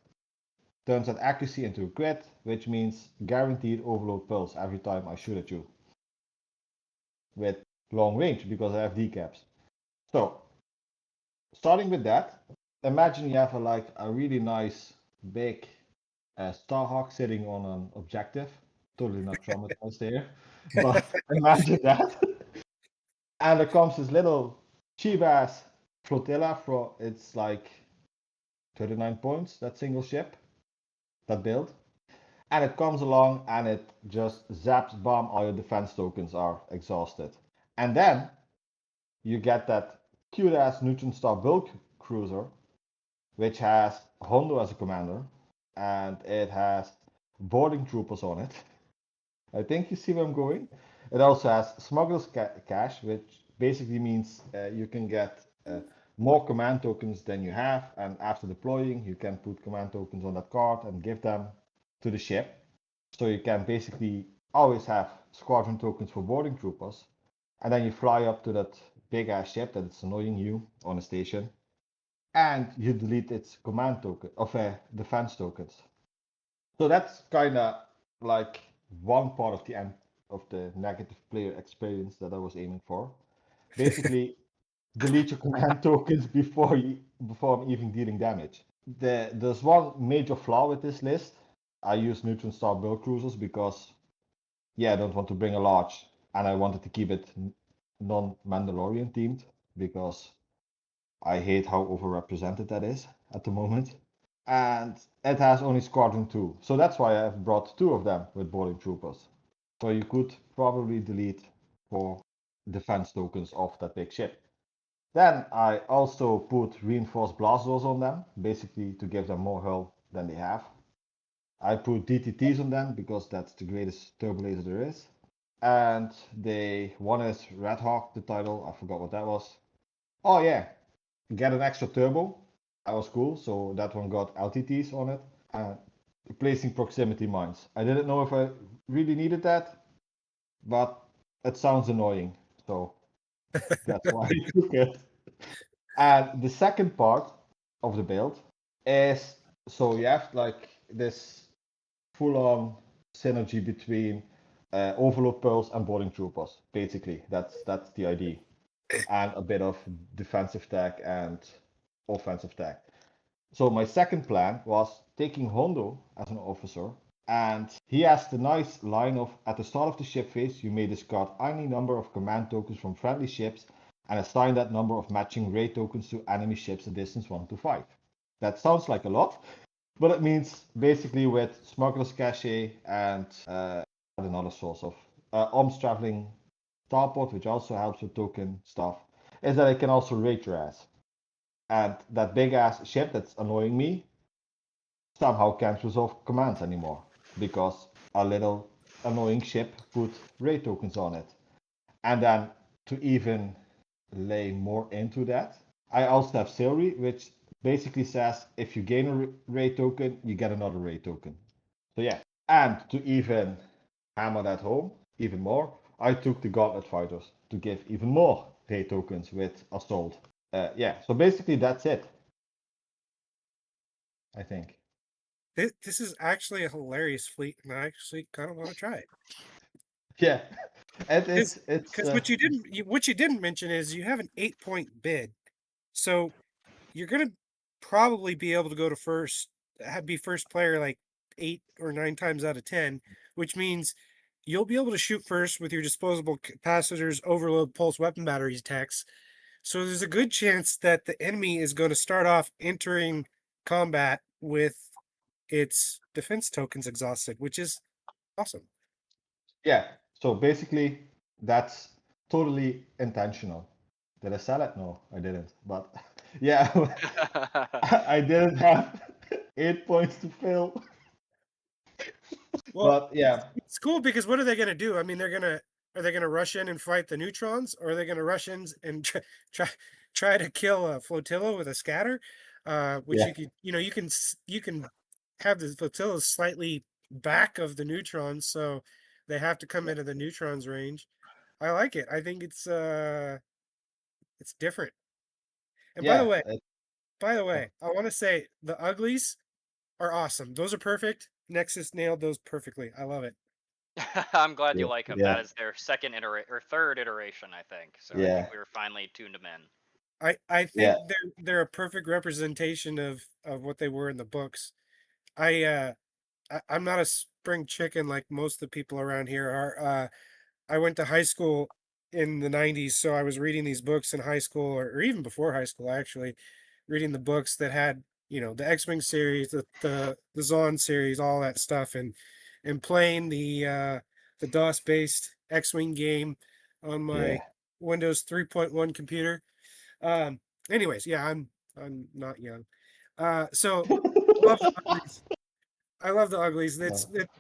turns that accuracy into a crit, which means guaranteed overload pulse every time I shoot at you. With long range, because I have decaps. So, starting with that, imagine you have like a really nice big Starhawk sitting on an objective. Totally not traumatized here, but imagine that. And there comes this little cheap ass flotilla for it's like 39 points, that single ship, that build. And it comes along and it just zaps bomb, all your defense tokens are exhausted. And then you get that cute ass Neutron Star bulk cruiser, which has Hondo as a commander, and it has boarding troopers on it. I think you see where I'm going. It also has Smuggler's Cash, which basically means you can get more command tokens than you have, and after deploying, you can put command tokens on that card and give them to the ship. So you can basically always have squadron tokens for boarding troopers, and then you fly up to that big ass ship that is annoying you on a station, and you delete its command token of defense tokens. So that's kind of like one part of the end of the negative player experience that I was aiming for. Basically, delete your command tokens before I'm even dealing damage. There's one major flaw with this list. I use Neutron Star build cruisers because, yeah, I don't want to bring a large, and I wanted to keep it non-Mandalorian themed because I hate how overrepresented that is at the moment. And it has only Squadron 2, so that's why I've brought 2 of them with boarding troopers. So you could probably delete 4 defense tokens off that big ship. Then I also put reinforced blast doors on them, basically to give them more hull than they have. I put DTTs on them because that's the greatest turbolaser there is. And one is Red Hawk, the title, I forgot what that was. Oh yeah, get an extra turbo. That was cool, so that one got LTTs on it. And placing proximity mines. I didn't know if I really needed that, but it sounds annoying, so that's why I took it. And the second part of the build is, so you have like this full-on synergy between overload pearls and boarding troopers. Basically, that's the idea, and a bit of defensive tech and offensive tech. So my second plan was taking Hondo as an officer, and he has the nice line of, at the start of the ship phase, you may discard any number of command tokens from friendly ships and assign that number of matching raid tokens to enemy ships at distance 1 to 5. That sounds like a lot, but it means basically with Smuggler's Cache and another source of Omze traveling Starport, which also helps with token stuff, is that I can also raid your ass. And that big ass ship that's annoying me somehow can't resolve commands anymore because a little annoying ship put raid tokens on it. And then to even lay more into that, I also have Silri, which basically says if you gain a raid token, you get another raid token. So yeah, and to even hammer that home even more, I took the Gauntlet Fighters to give even more raid tokens with Assault. Yeah, so basically that's it, I think. This is actually a hilarious fleet, and I actually kind of want to try it. Yeah, Because it's what you didn't mention is you have an 8-point bid, so you're gonna probably be able to go to be first player like 8 or 9 times out of 10, which means you'll be able to shoot first with your disposable capacitors, overload, pulse, weapon batteries attacks. So there's a good chance that the enemy is going to start off entering combat with its defense tokens exhausted, which is awesome. Yeah. So basically, that's totally intentional. Did I sell it? No, I didn't. But yeah, I didn't have 8 points to fill. Well, But yeah, it's cool because what are they going to do? I mean, are they gonna rush in and fight the neutrons, or are they gonna rush in and try to kill a flotilla with a scatter? Which yeah, you can have the flotillas slightly back of the neutrons, so they have to come into the neutrons range. I like it. I think it's different. And yeah. by the way, I want to say the uglies are awesome. Those are perfect. Nexus nailed those perfectly. I love it. I'm glad you Yeah, like them. yeah, That is their second or third iteration, I think. So I think yeah, we were finally tuned them in. I yeah. think they're a perfect representation of what they were in the books. I'm not a spring chicken like most of the people around here are. I went to high school in the 90s, so I was reading these books in high school or even before high school actually, reading the books that had, the X-Wing series, the Zon series, all that stuff and playing the DOS-based X-Wing game on my Yeah. Windows 3.1 computer. Um, anyways, yeah, I'm not young. So I love the uglies. I love the uglies.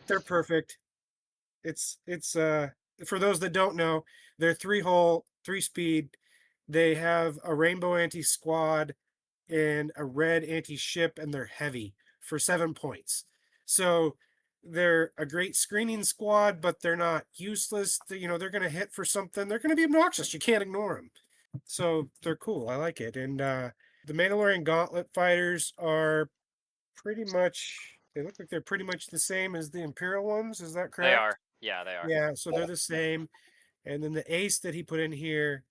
They're perfect. It's for those that don't know, they're 3-hole, 3-speed. They have a rainbow anti-squad and a red anti-ship, and they're heavy for 7 points. So they're a great screening squad, but they're not useless. They're going to hit for something. They're going to be obnoxious. You can't ignore them. So they're cool. I like it. And the Mandalorian Gauntlet fighters are pretty much, they look like they're pretty much the same as the Imperial ones. Is that They correct? are. Yeah, they are. Yeah, so they're the same. And then the ace that he put in here,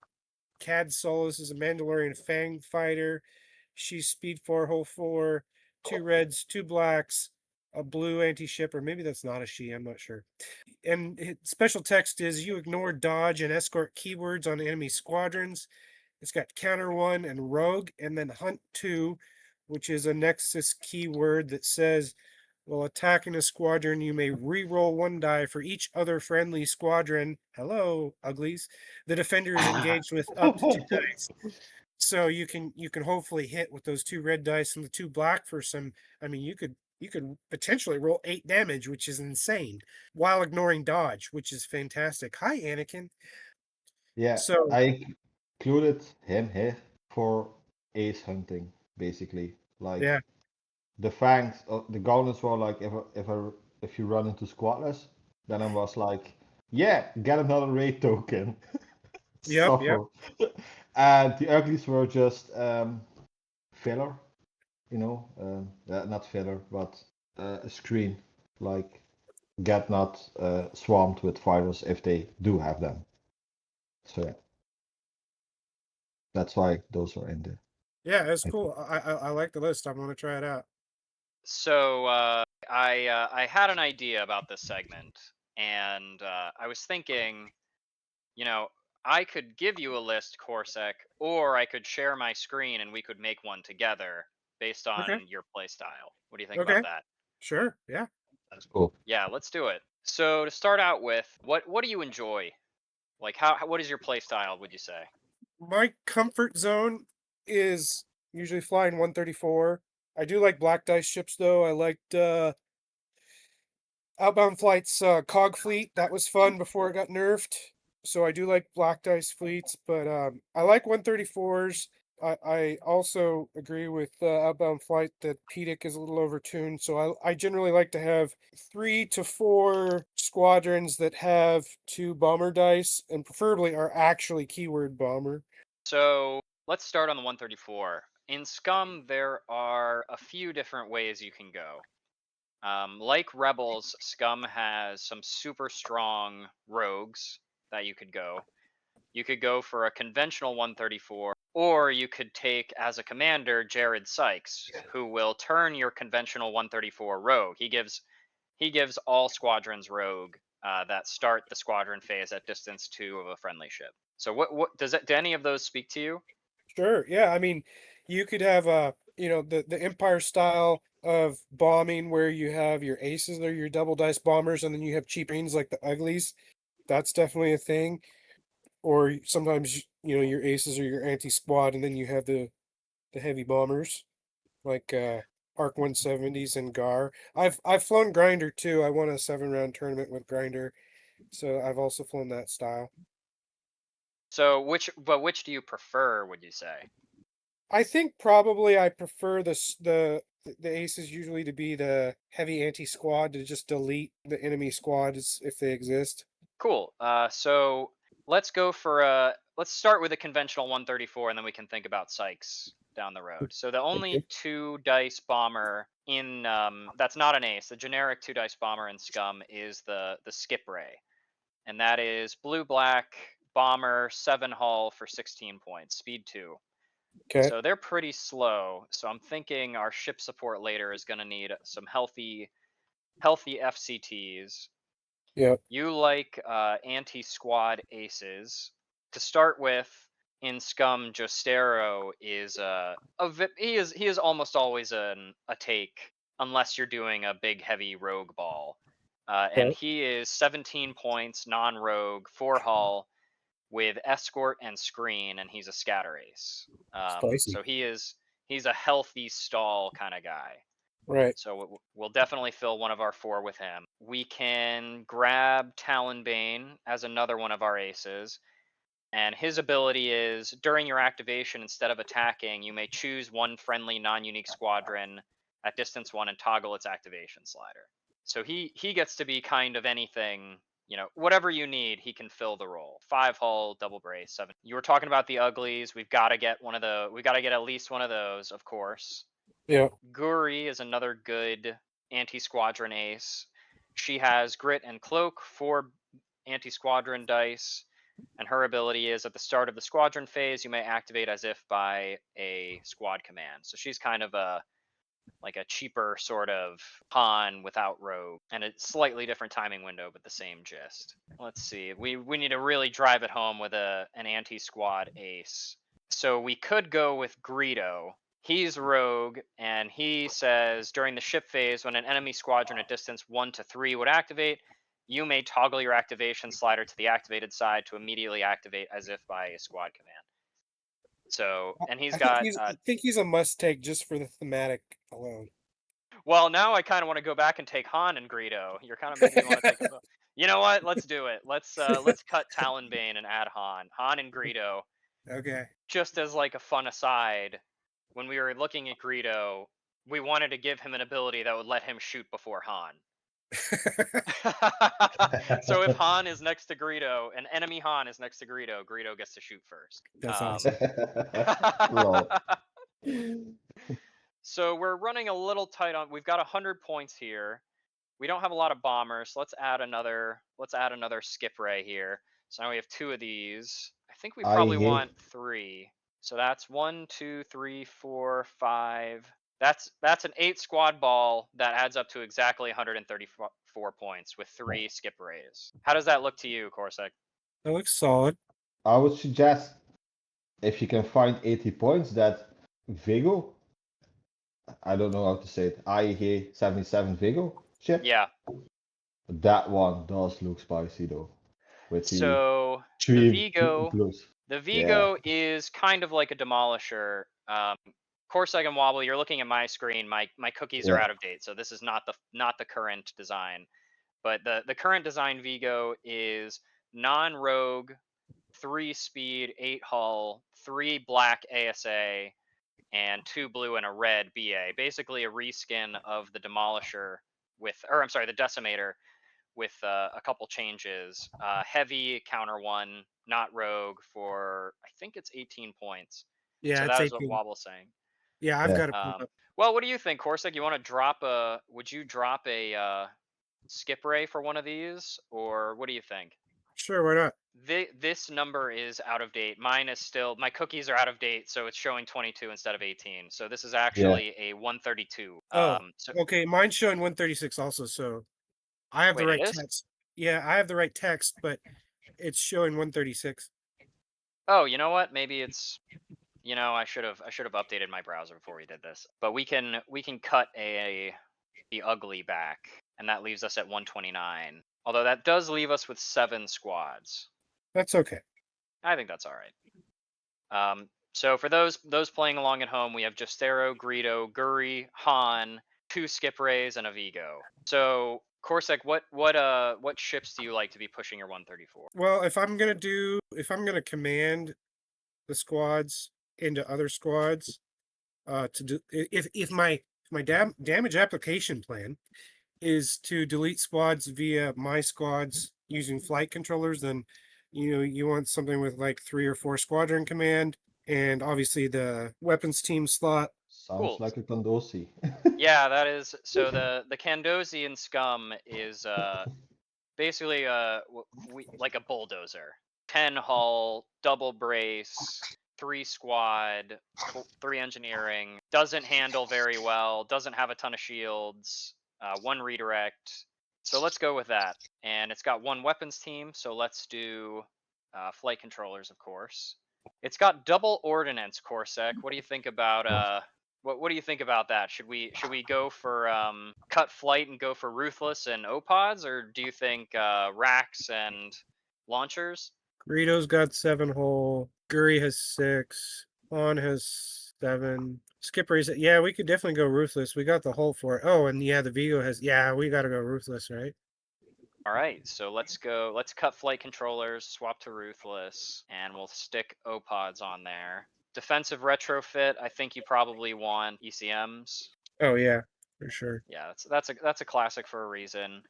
Cad Solis, is a Mandalorian Fang fighter. She's speed 4, hull 4, 2 reds, 2 blacks, a blue anti-ship, or maybe that's not a she, I'm not sure. And special text is you ignore, dodge, and escort keywords on enemy squadrons. It's got counter 1 and rogue, and then hunt 2, which is a Nexus keyword that says, while attacking a squadron, you may re-roll 1 die for each other friendly squadron. Hello, uglies. The defender is engaged with up to 2 dice. So you can hopefully hit with those 2 red dice and the 2 black for some. I mean, you could potentially roll 8 damage, which is insane, while ignoring dodge, which is fantastic. Hi, Anakin. Yeah, So I included him here for ace hunting, basically. Like yeah, the fangs, the gauntlets were like if you run into squatless, then I was like, yeah, get another raid token. yep. So, and the uglies were just filler, not filler, but a screen, like get not swamped with fighters if they do have them. So yeah, that's why those are in there. Yeah, it's cool. I like the list. I want to try it out. So I had an idea about this segment, and I was thinking, you know, I could give you a list, Corsec, or I could share my screen and we could make one together based Okay. on your playstyle. What do you think about Okay. that? Sure. Yeah. That's cool. Yeah, let's do it. So to start out with, what do you enjoy? Like what is your playstyle, would you say? My comfort zone is usually flying 134. I do like black dice ships though. I liked Outbound Flight's Cog Fleet. That was fun before it got nerfed. So I do like black dice fleets, but I like 134s. I also agree with Outbound Flight that PDIC is a little overtuned. So I generally like to have 3 to 4 squadrons that have 2 bomber dice, and preferably are actually keyword bomber. So let's start on the 134. In Scum, there are a few different ways you can go. Like Rebels, Scum has some super strong rogues that you could go. You could go for a conventional 134, or you could take as a commander Jared Sykes, who will turn your conventional 134 rogue. He gives all squadrons rogue that start the squadron phase at distance 2 of a friendly ship. So what do any of those speak to you? Sure. Yeah. I mean, you could have the Empire style of bombing where you have your aces or your double dice bombers, and then you have cheap greens like the uglies. That's definitely a thing. Or sometimes your aces or your anti-squad, and then you have the heavy bombers like Arc 170s and Gar. I've flown Grinder too. I won a 7-round tournament with Grinder, so I've also flown that style. So which do you prefer, would you say? I think probably I prefer the aces usually to be the heavy anti-squad to just delete the enemy squads if they exist. Cool. So let's go for let's start with a conventional 134, and then we can think about Sykes down the road. So the only Okay. 2 dice bomber in that's not an ace, the generic 2 dice bomber in Scum is the Skip Ray, and that is blue black bomber 7 hull for 16 points, speed 2. Okay. So they're pretty slow. So I'm thinking our ship support later is going to need some healthy FCTs. Yeah. You like anti-squad aces. To start with, in Scum, Jostero is he is almost always a take unless you're doing a big heavy rogue ball. And Okay. he is 17 points, non-rogue, 4 hull, with escort and screen, and he's a scatter ace. Spicy. So he's a healthy stall kind of guy. Right. So we'll definitely fill one of our 4 with him. We can grab Talonbane as another one of our aces. And his ability is during your activation, instead of attacking, you may choose one friendly non-unique squadron at distance 1 and toggle its activation slider. So he gets to be kind of anything, whatever you need, he can fill the role. 5 hull, double brace, 7. You were talking about the uglies. We've got to get at least one of those, of course. Yeah. Guri is another good anti-squadron ace. She has grit and cloak, 4 anti-squadron dice, and her ability is at the start of the squadron phase, you may activate as if by a squad command. So she's kind of a cheaper sort of Han without rogue, and a slightly different timing window, but the same gist. Let's see. We need to really drive it home with an anti-squad ace. So we could go with Greedo. He's rogue, and he says during the ship phase, when an enemy squadron at distance 1 to 3 would activate, you may toggle your activation slider to the activated side to immediately activate as if by a squad command. So, and he's got. I think he's a must take just for the thematic alone. Well, now I kind of want to go back and take Han and Greedo. You're kind of making me want to take them. You know what? Let's do it. Let's cut Talonbane and add Han and Greedo. Okay. Just as like a fun aside, when we were looking at Greedo, we wanted to give him an ability that would let him shoot before Han. So if Han is next to Greedo, an enemy Han is next to Greedo, Greedo gets to shoot first. That's awesome. Lol. So we're running a little tight on. We've got 100 points here. We don't have a lot of bombers. So let's add another skip ray here. So now we have 2 of these. I think we I probably hate- want 3. So that's 1, 2, 3, 4, 5. That's an 8 squad ball that adds up to exactly 134 points with 3 skip rays. How does that look to you, Corsec? That looks solid. I would suggest if you can find 80 points that Vigo, I don't know how to say it, IEG 77 Vigo ship. Yeah. That one does look spicy though. With the So the 3 Vigo. blues. The Vigo is kind of like a demolisher. Corsec and Wobble, you're looking at my screen. My cookies are Yeah. out of date, so this is not the current design. But the current design Vigo is non-rogue, 3 speed, 8 hull, 3 black ASA, and 2 blue and a red BA. Basically a reskin of the Demolisher the Decimator with a couple changes. Heavy counter 1, not rogue for I think it's 18 points. Yeah, So it's that is what 18. Wobble's saying. Yeah, I've Yeah. got to pull up. Well, what do you think, Corsec? You want to drop a? Would you drop a skip ray for one of these, or what do you think? Sure, why not? This number is out of date. Mine is still. My cookies are out of date, so it's showing 22 instead of 18. So this is actually a 132. Oh, So okay. Mine's showing 136 also, so I have the Wait, it right is? text. Yeah, I have the right text, but it's showing 136. Oh, you know what? Maybe it's You know, I should have updated my browser before we did this. But we can cut the ugly back, and that leaves us at 129. Although that does leave us with 7 squads. That's okay. I think that's all right. So for those playing along at home, we have Justero, Greedo, Guri, Han, 2 skip rays, and a Vigo. So Corsec, what ships do you like to be pushing your 134? Well, if I'm gonna command the squads into other squads, to do if my damage application plan is to delete squads via my squads using flight controllers, then you want something with like 3 or 4 squadron command, and obviously the weapons team slot. Sounds Cool. like a Condosi. Yeah, that is. So the Kandozi in Scum is basically like a bulldozer. 10 hull, double brace, 3 squad, 3 engineering. Doesn't handle very well. Doesn't have a ton of shields. 1 redirect. So let's go with that. And it's got 1 weapons team. So let's do flight controllers, of course. It's got double ordnance, Corsec. What do you think about what do you think about that? Should we go for cut flight and go for ruthless and opods, or do you think racks and launchers? Greedo's got 7 hull. Guri has 6. Han has 7. Skipper's, yeah, we could definitely go ruthless. We got the hull for it. Oh, and yeah, the Vigo has, yeah, we got to go ruthless, right? All right, so let's go. Let's cut flight controllers, swap to ruthless, and we'll stick opods on there. Defensive retrofit. I think you probably want ECMs. Oh yeah, for sure. Yeah, that's a classic for a reason.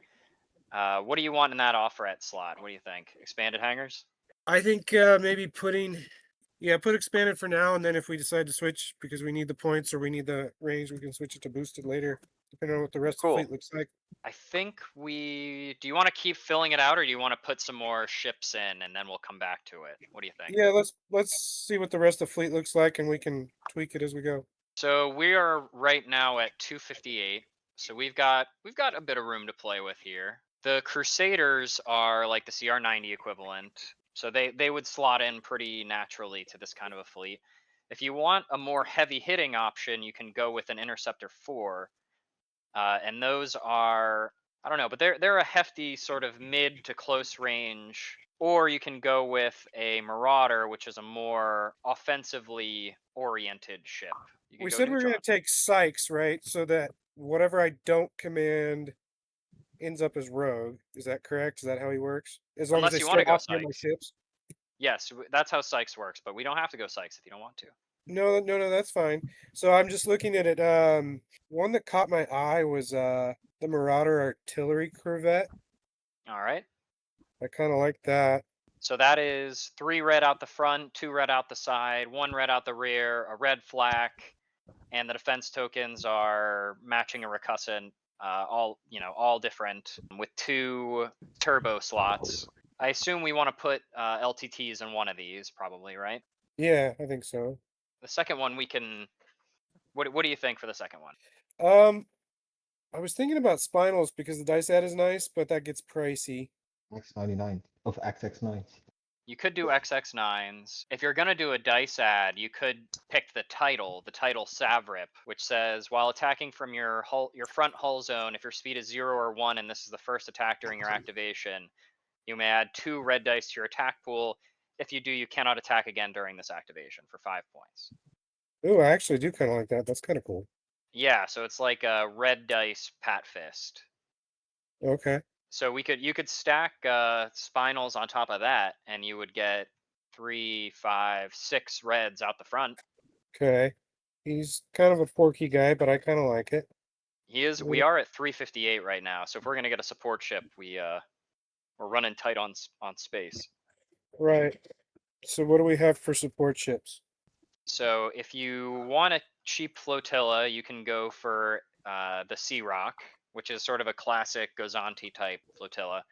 What do you want in that off-ret slot? What do you think? Expanded hangars? I think maybe put expanded for now, and then if we decide to switch because we need the points or we need the range, we can switch it to boosted later, depending on what the rest Cool. of the fleet looks like. I think do you want to keep filling it out, or do you want to put some more ships in and then we'll come back to it? What do you think? Yeah, let's see what the rest of the fleet looks like, and we can tweak it as we go. So we are right now at 258. So we've got a bit of room to play with here. The Crusaders are like the CR90 equivalent. So they would slot in pretty naturally to this kind of a fleet. If you want a more heavy hitting option, you can go with an Interceptor 4. And those are, I don't know, but they're a hefty sort of mid to close range. Or you can go with a Marauder, which is a more offensively oriented ship. We said we were going to take Sykes, right? So that whatever I don't command ends up as rogue. Is that correct? Is that how he works? As long Unless as you I wanna still go operate my Sykes. ships. Yes, that's how Sykes works, but we don't have to go Sykes if you don't want to. No, that's fine. So I'm just looking at it. One that caught my eye was the Marauder artillery corvette. All right. I kind of like that. So that is 3 red out the front, 2 red out the side, 1 red out the rear, a red flak, and the defense tokens are matching a recussant, all different, with 2 turbo slots. I assume we want to put LTTs in one of these, probably, right? Yeah, I think so. The second one we can. What do you think for the second one? I was thinking about spinals because the dice ad is nice, but that gets pricey. X99 of XX9. You could do XX9s. If you're gonna do a dice ad, you could pick the title Savrip, which says, while attacking from your front hull zone, if your speed is 0 or 1 and this is the first attack during your activation, you may add 2 red dice to your attack pool. If you do, you cannot attack again during this activation for 5 points. Ooh, I actually do kind of like that. That's kind of cool. Yeah, so it's like a red dice Pat Fist. Okay. So you could stack spinals on top of that, and you would get 3, 5, 6 reds out the front. Okay. He's kind of a porky guy, but I kind of like it. He is. We are at 358 right now, so if we're gonna get a support ship, we're running tight on space. Right. So what do we have for support ships? So if you want a cheap flotilla, you can go for the Sea Rock, which is sort of a classic Gozanti type flotilla.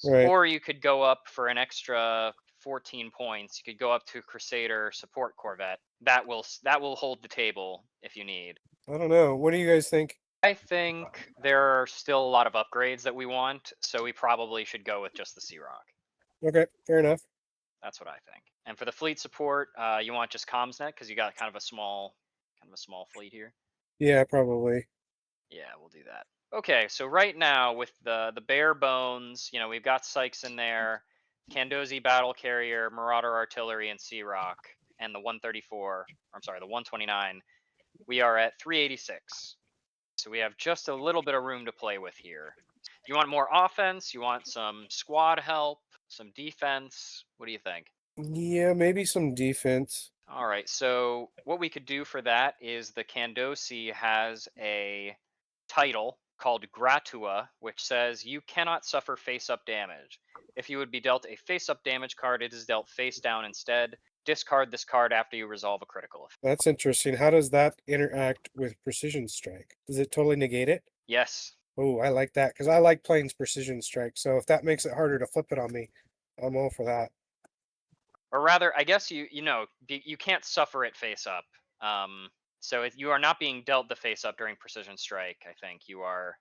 Right. Or you could go up for an extra 14 points. You could go up to Crusader support corvette. That will hold the table if you need. I don't know. What do you guys think? I think there are still a lot of upgrades that we want, so we probably should go with just the Sea Rock. Okay, fair enough. That's what I think. And for the fleet support, you want just CommsNet because you got kind of a small fleet here. Yeah, probably. Yeah, we'll do that. Okay, so right now with the bare bones, we've got Sykes in there, Kandozi battle carrier, Marauder artillery, and Sea Rock, and the 134. I'm sorry, the 129. We are at 386. So we have just a little bit of room to play with here. You want more offense? You want some squad help? Some defense? What do you think? Yeah, maybe some defense. All right, so what we could do for that is the Kandosi has a title called Gratua, which says you cannot suffer face-up damage. If you would be dealt a face-up damage card, it is dealt face down instead. Discard this card after you resolve a critical effect. That's interesting. How does that interact with Precision Strike? Does it totally negate it? Yes. Oh, I like that because I like playing Precision Strike. So if that makes it harder to flip it on me, I'm all for that. Or rather, I guess you can't suffer it face up. So you are not being dealt the face up during Precision Strike. I think you are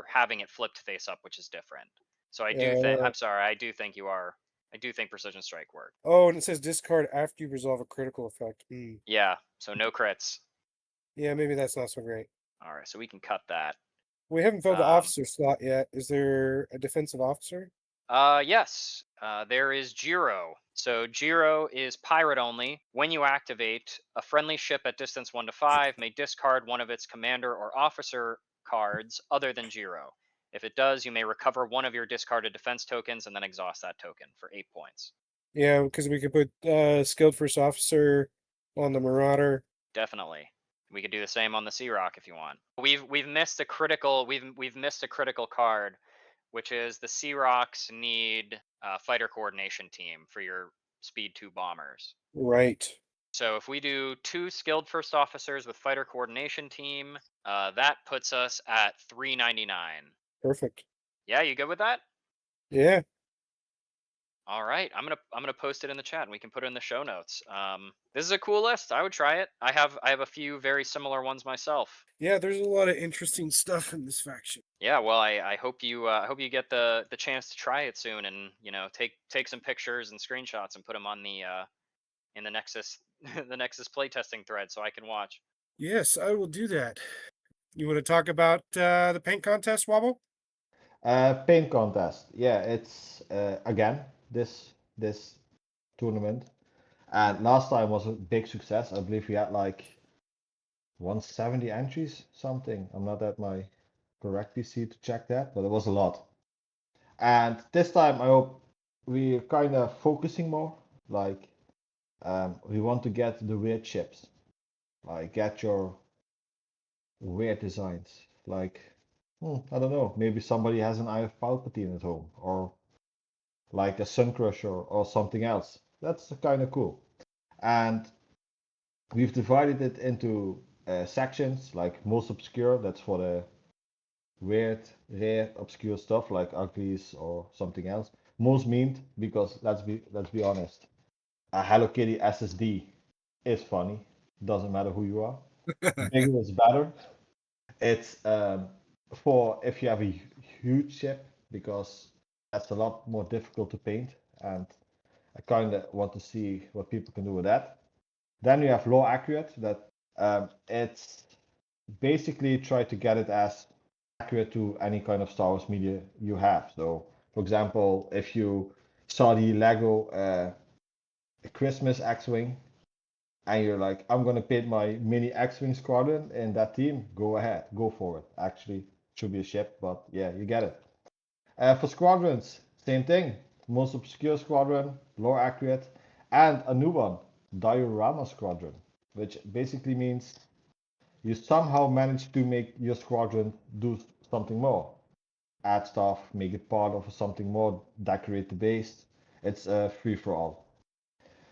having it flipped face up, which is different. So I do think I'm sorry. I do think Precision Strike worked. Oh, and it says discard after you resolve a critical effect. Yeah. So no crits. Yeah, maybe that's not so great. All right. So we can cut that. We haven't filled the officer slot yet. Is there a defensive officer? Yes. There is Jiro. So Jiro is pirate only. When you activate, a friendly ship at distance 1 to 5 may discard one of its commander or officer cards other than Jiro. If it does, you may recover one of your discarded defense tokens and then exhaust that token for 8 points. Yeah, because we could put skilled first officer on the Marauder. Definitely. We could do the same on the Sea Rock if you want. We've missed a critical we've missed a critical card, which is the Sea Rocks need fighter coordination team for your speed 2 bombers. Right. So if we do 2 skilled first officers with fighter coordination team, that puts us at 399. Perfect. Yeah, you good with that? Yeah. All right, I'm gonna post it in the chat and we can put it in the show notes. This is a cool list. I would try it. I have a few very similar ones myself. Yeah, there's a lot of interesting stuff in this faction. Yeah, well, I hope you get the chance to try it soon and take some pictures and screenshots and put them on the in the Nexus the Nexus playtesting thread so I can watch. Yes, I will do that. You want to talk about the paint contest, Wobble? Paint contest. Yeah, it's again this tournament, and last time was a big success. I believe we had like 170 entries, something. I'm not at my correct PC to check that, but it was a lot. And this time I hope we're kind of focusing more. Like we want to get the weird ships, like get your weird designs. Like I don't know, maybe somebody has an Eye of Palpatine at home, or like a Sun Crusher or something else. That's kind of cool. And we've divided it into sections, like most obscure, that's for the weird, rare, obscure stuff like uglies or something else. Most memed, because let's be honest, a Hello Kitty SSD is funny. Doesn't matter who you are. Bigger is better. It's for if you have a huge ship, because that's a lot more difficult to paint, and I kind of want to see what people can do with that. Then you have low accurate, that it's basically try to get it as accurate to any kind of Star Wars media you have. So, for example, if you saw the Lego Christmas X-Wing, and you're like, I'm gonna paint my mini X-Wing squadron in that team, go ahead, go for it. Actually, it should be a ship, but yeah, you get it. For squadrons, same thing. Most obscure squadron, low accurate, and a new one, Diorama Squadron, which basically means you somehow manage to make your squadron do something more. Add stuff, make it part of something more, decorate the base. It's free for all.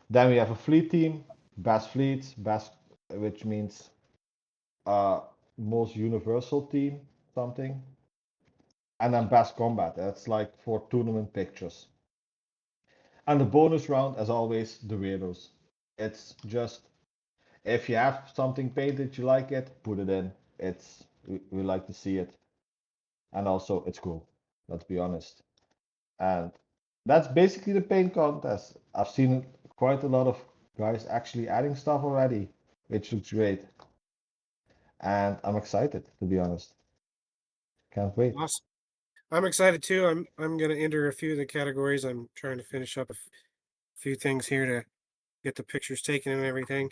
Then we have a fleet team, best fleet, best, which means most universal team, something. And then best combat, that's like for tournament pictures. And the bonus round, as always, the Raiders. It's just, if you have something painted, you like it, put it in. We like to see it. And also, it's cool, let's be honest. And that's basically the paint contest. I've seen quite a lot of guys actually adding stuff already, which looks great. And I'm excited, to be honest. Can't wait. Awesome. I'm excited too. I'm gonna enter a few of the categories. I'm trying to finish up a few things here to get the pictures taken and everything.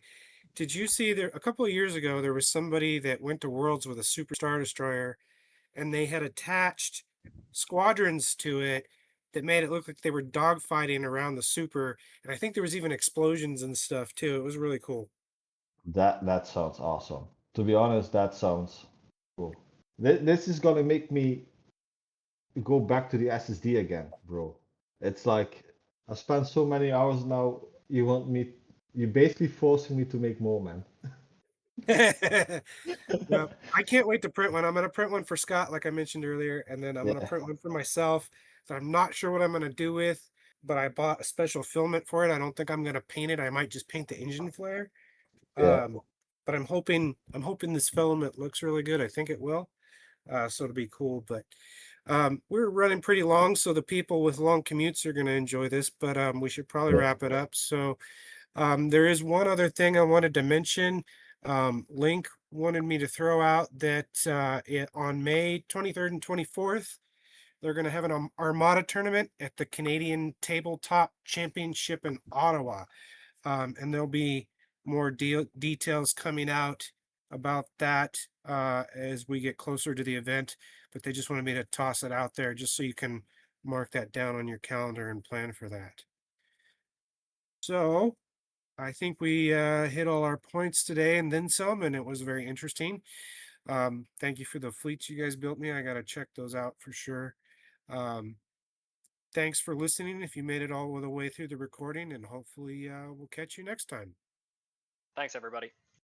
Did you see there a couple of years ago there was somebody that went to Worlds with a Super Star Destroyer and they had attached squadrons to it that made it look like they were dogfighting around the super, and I think there was even explosions and stuff too. It was really cool. That sounds awesome. To be honest, that sounds cool. This is gonna make me go back to the SSD again, bro. It's like I spent so many hours now. You're basically forcing me to make more, man. Well, I can't wait to print one. I'm going to print one for Scott, like I mentioned earlier, and then I'm going to Yeah, print one for myself that I'm not sure what I'm going to do with, but I bought a special filament for it. I don't think I'm going to paint it. I might just paint the engine flare. yeah, But I'm hoping this filament looks really good. I think it will. So it'll be cool. But we're running pretty long, so the people with long commutes are going to enjoy this. But we should probably yeah, wrap it up. So there is one other thing I wanted to mention. Link wanted me to throw out that on May 23rd and 24th, they're going to have an Armada tournament at the Canadian Tabletop Championship in Ottawa. And there'll be more details coming out about that as we get closer to the event. But they just wanted me to toss it out there just so you can mark that down on your calendar and plan for that. So I think we hit all our points today and then some, and it was very interesting. Thank you for the fleets you guys built me. I got to check those out for sure. Um, thanks for listening if you made it all the way through the recording, and hopefully we'll catch you next time. Thanks, everybody.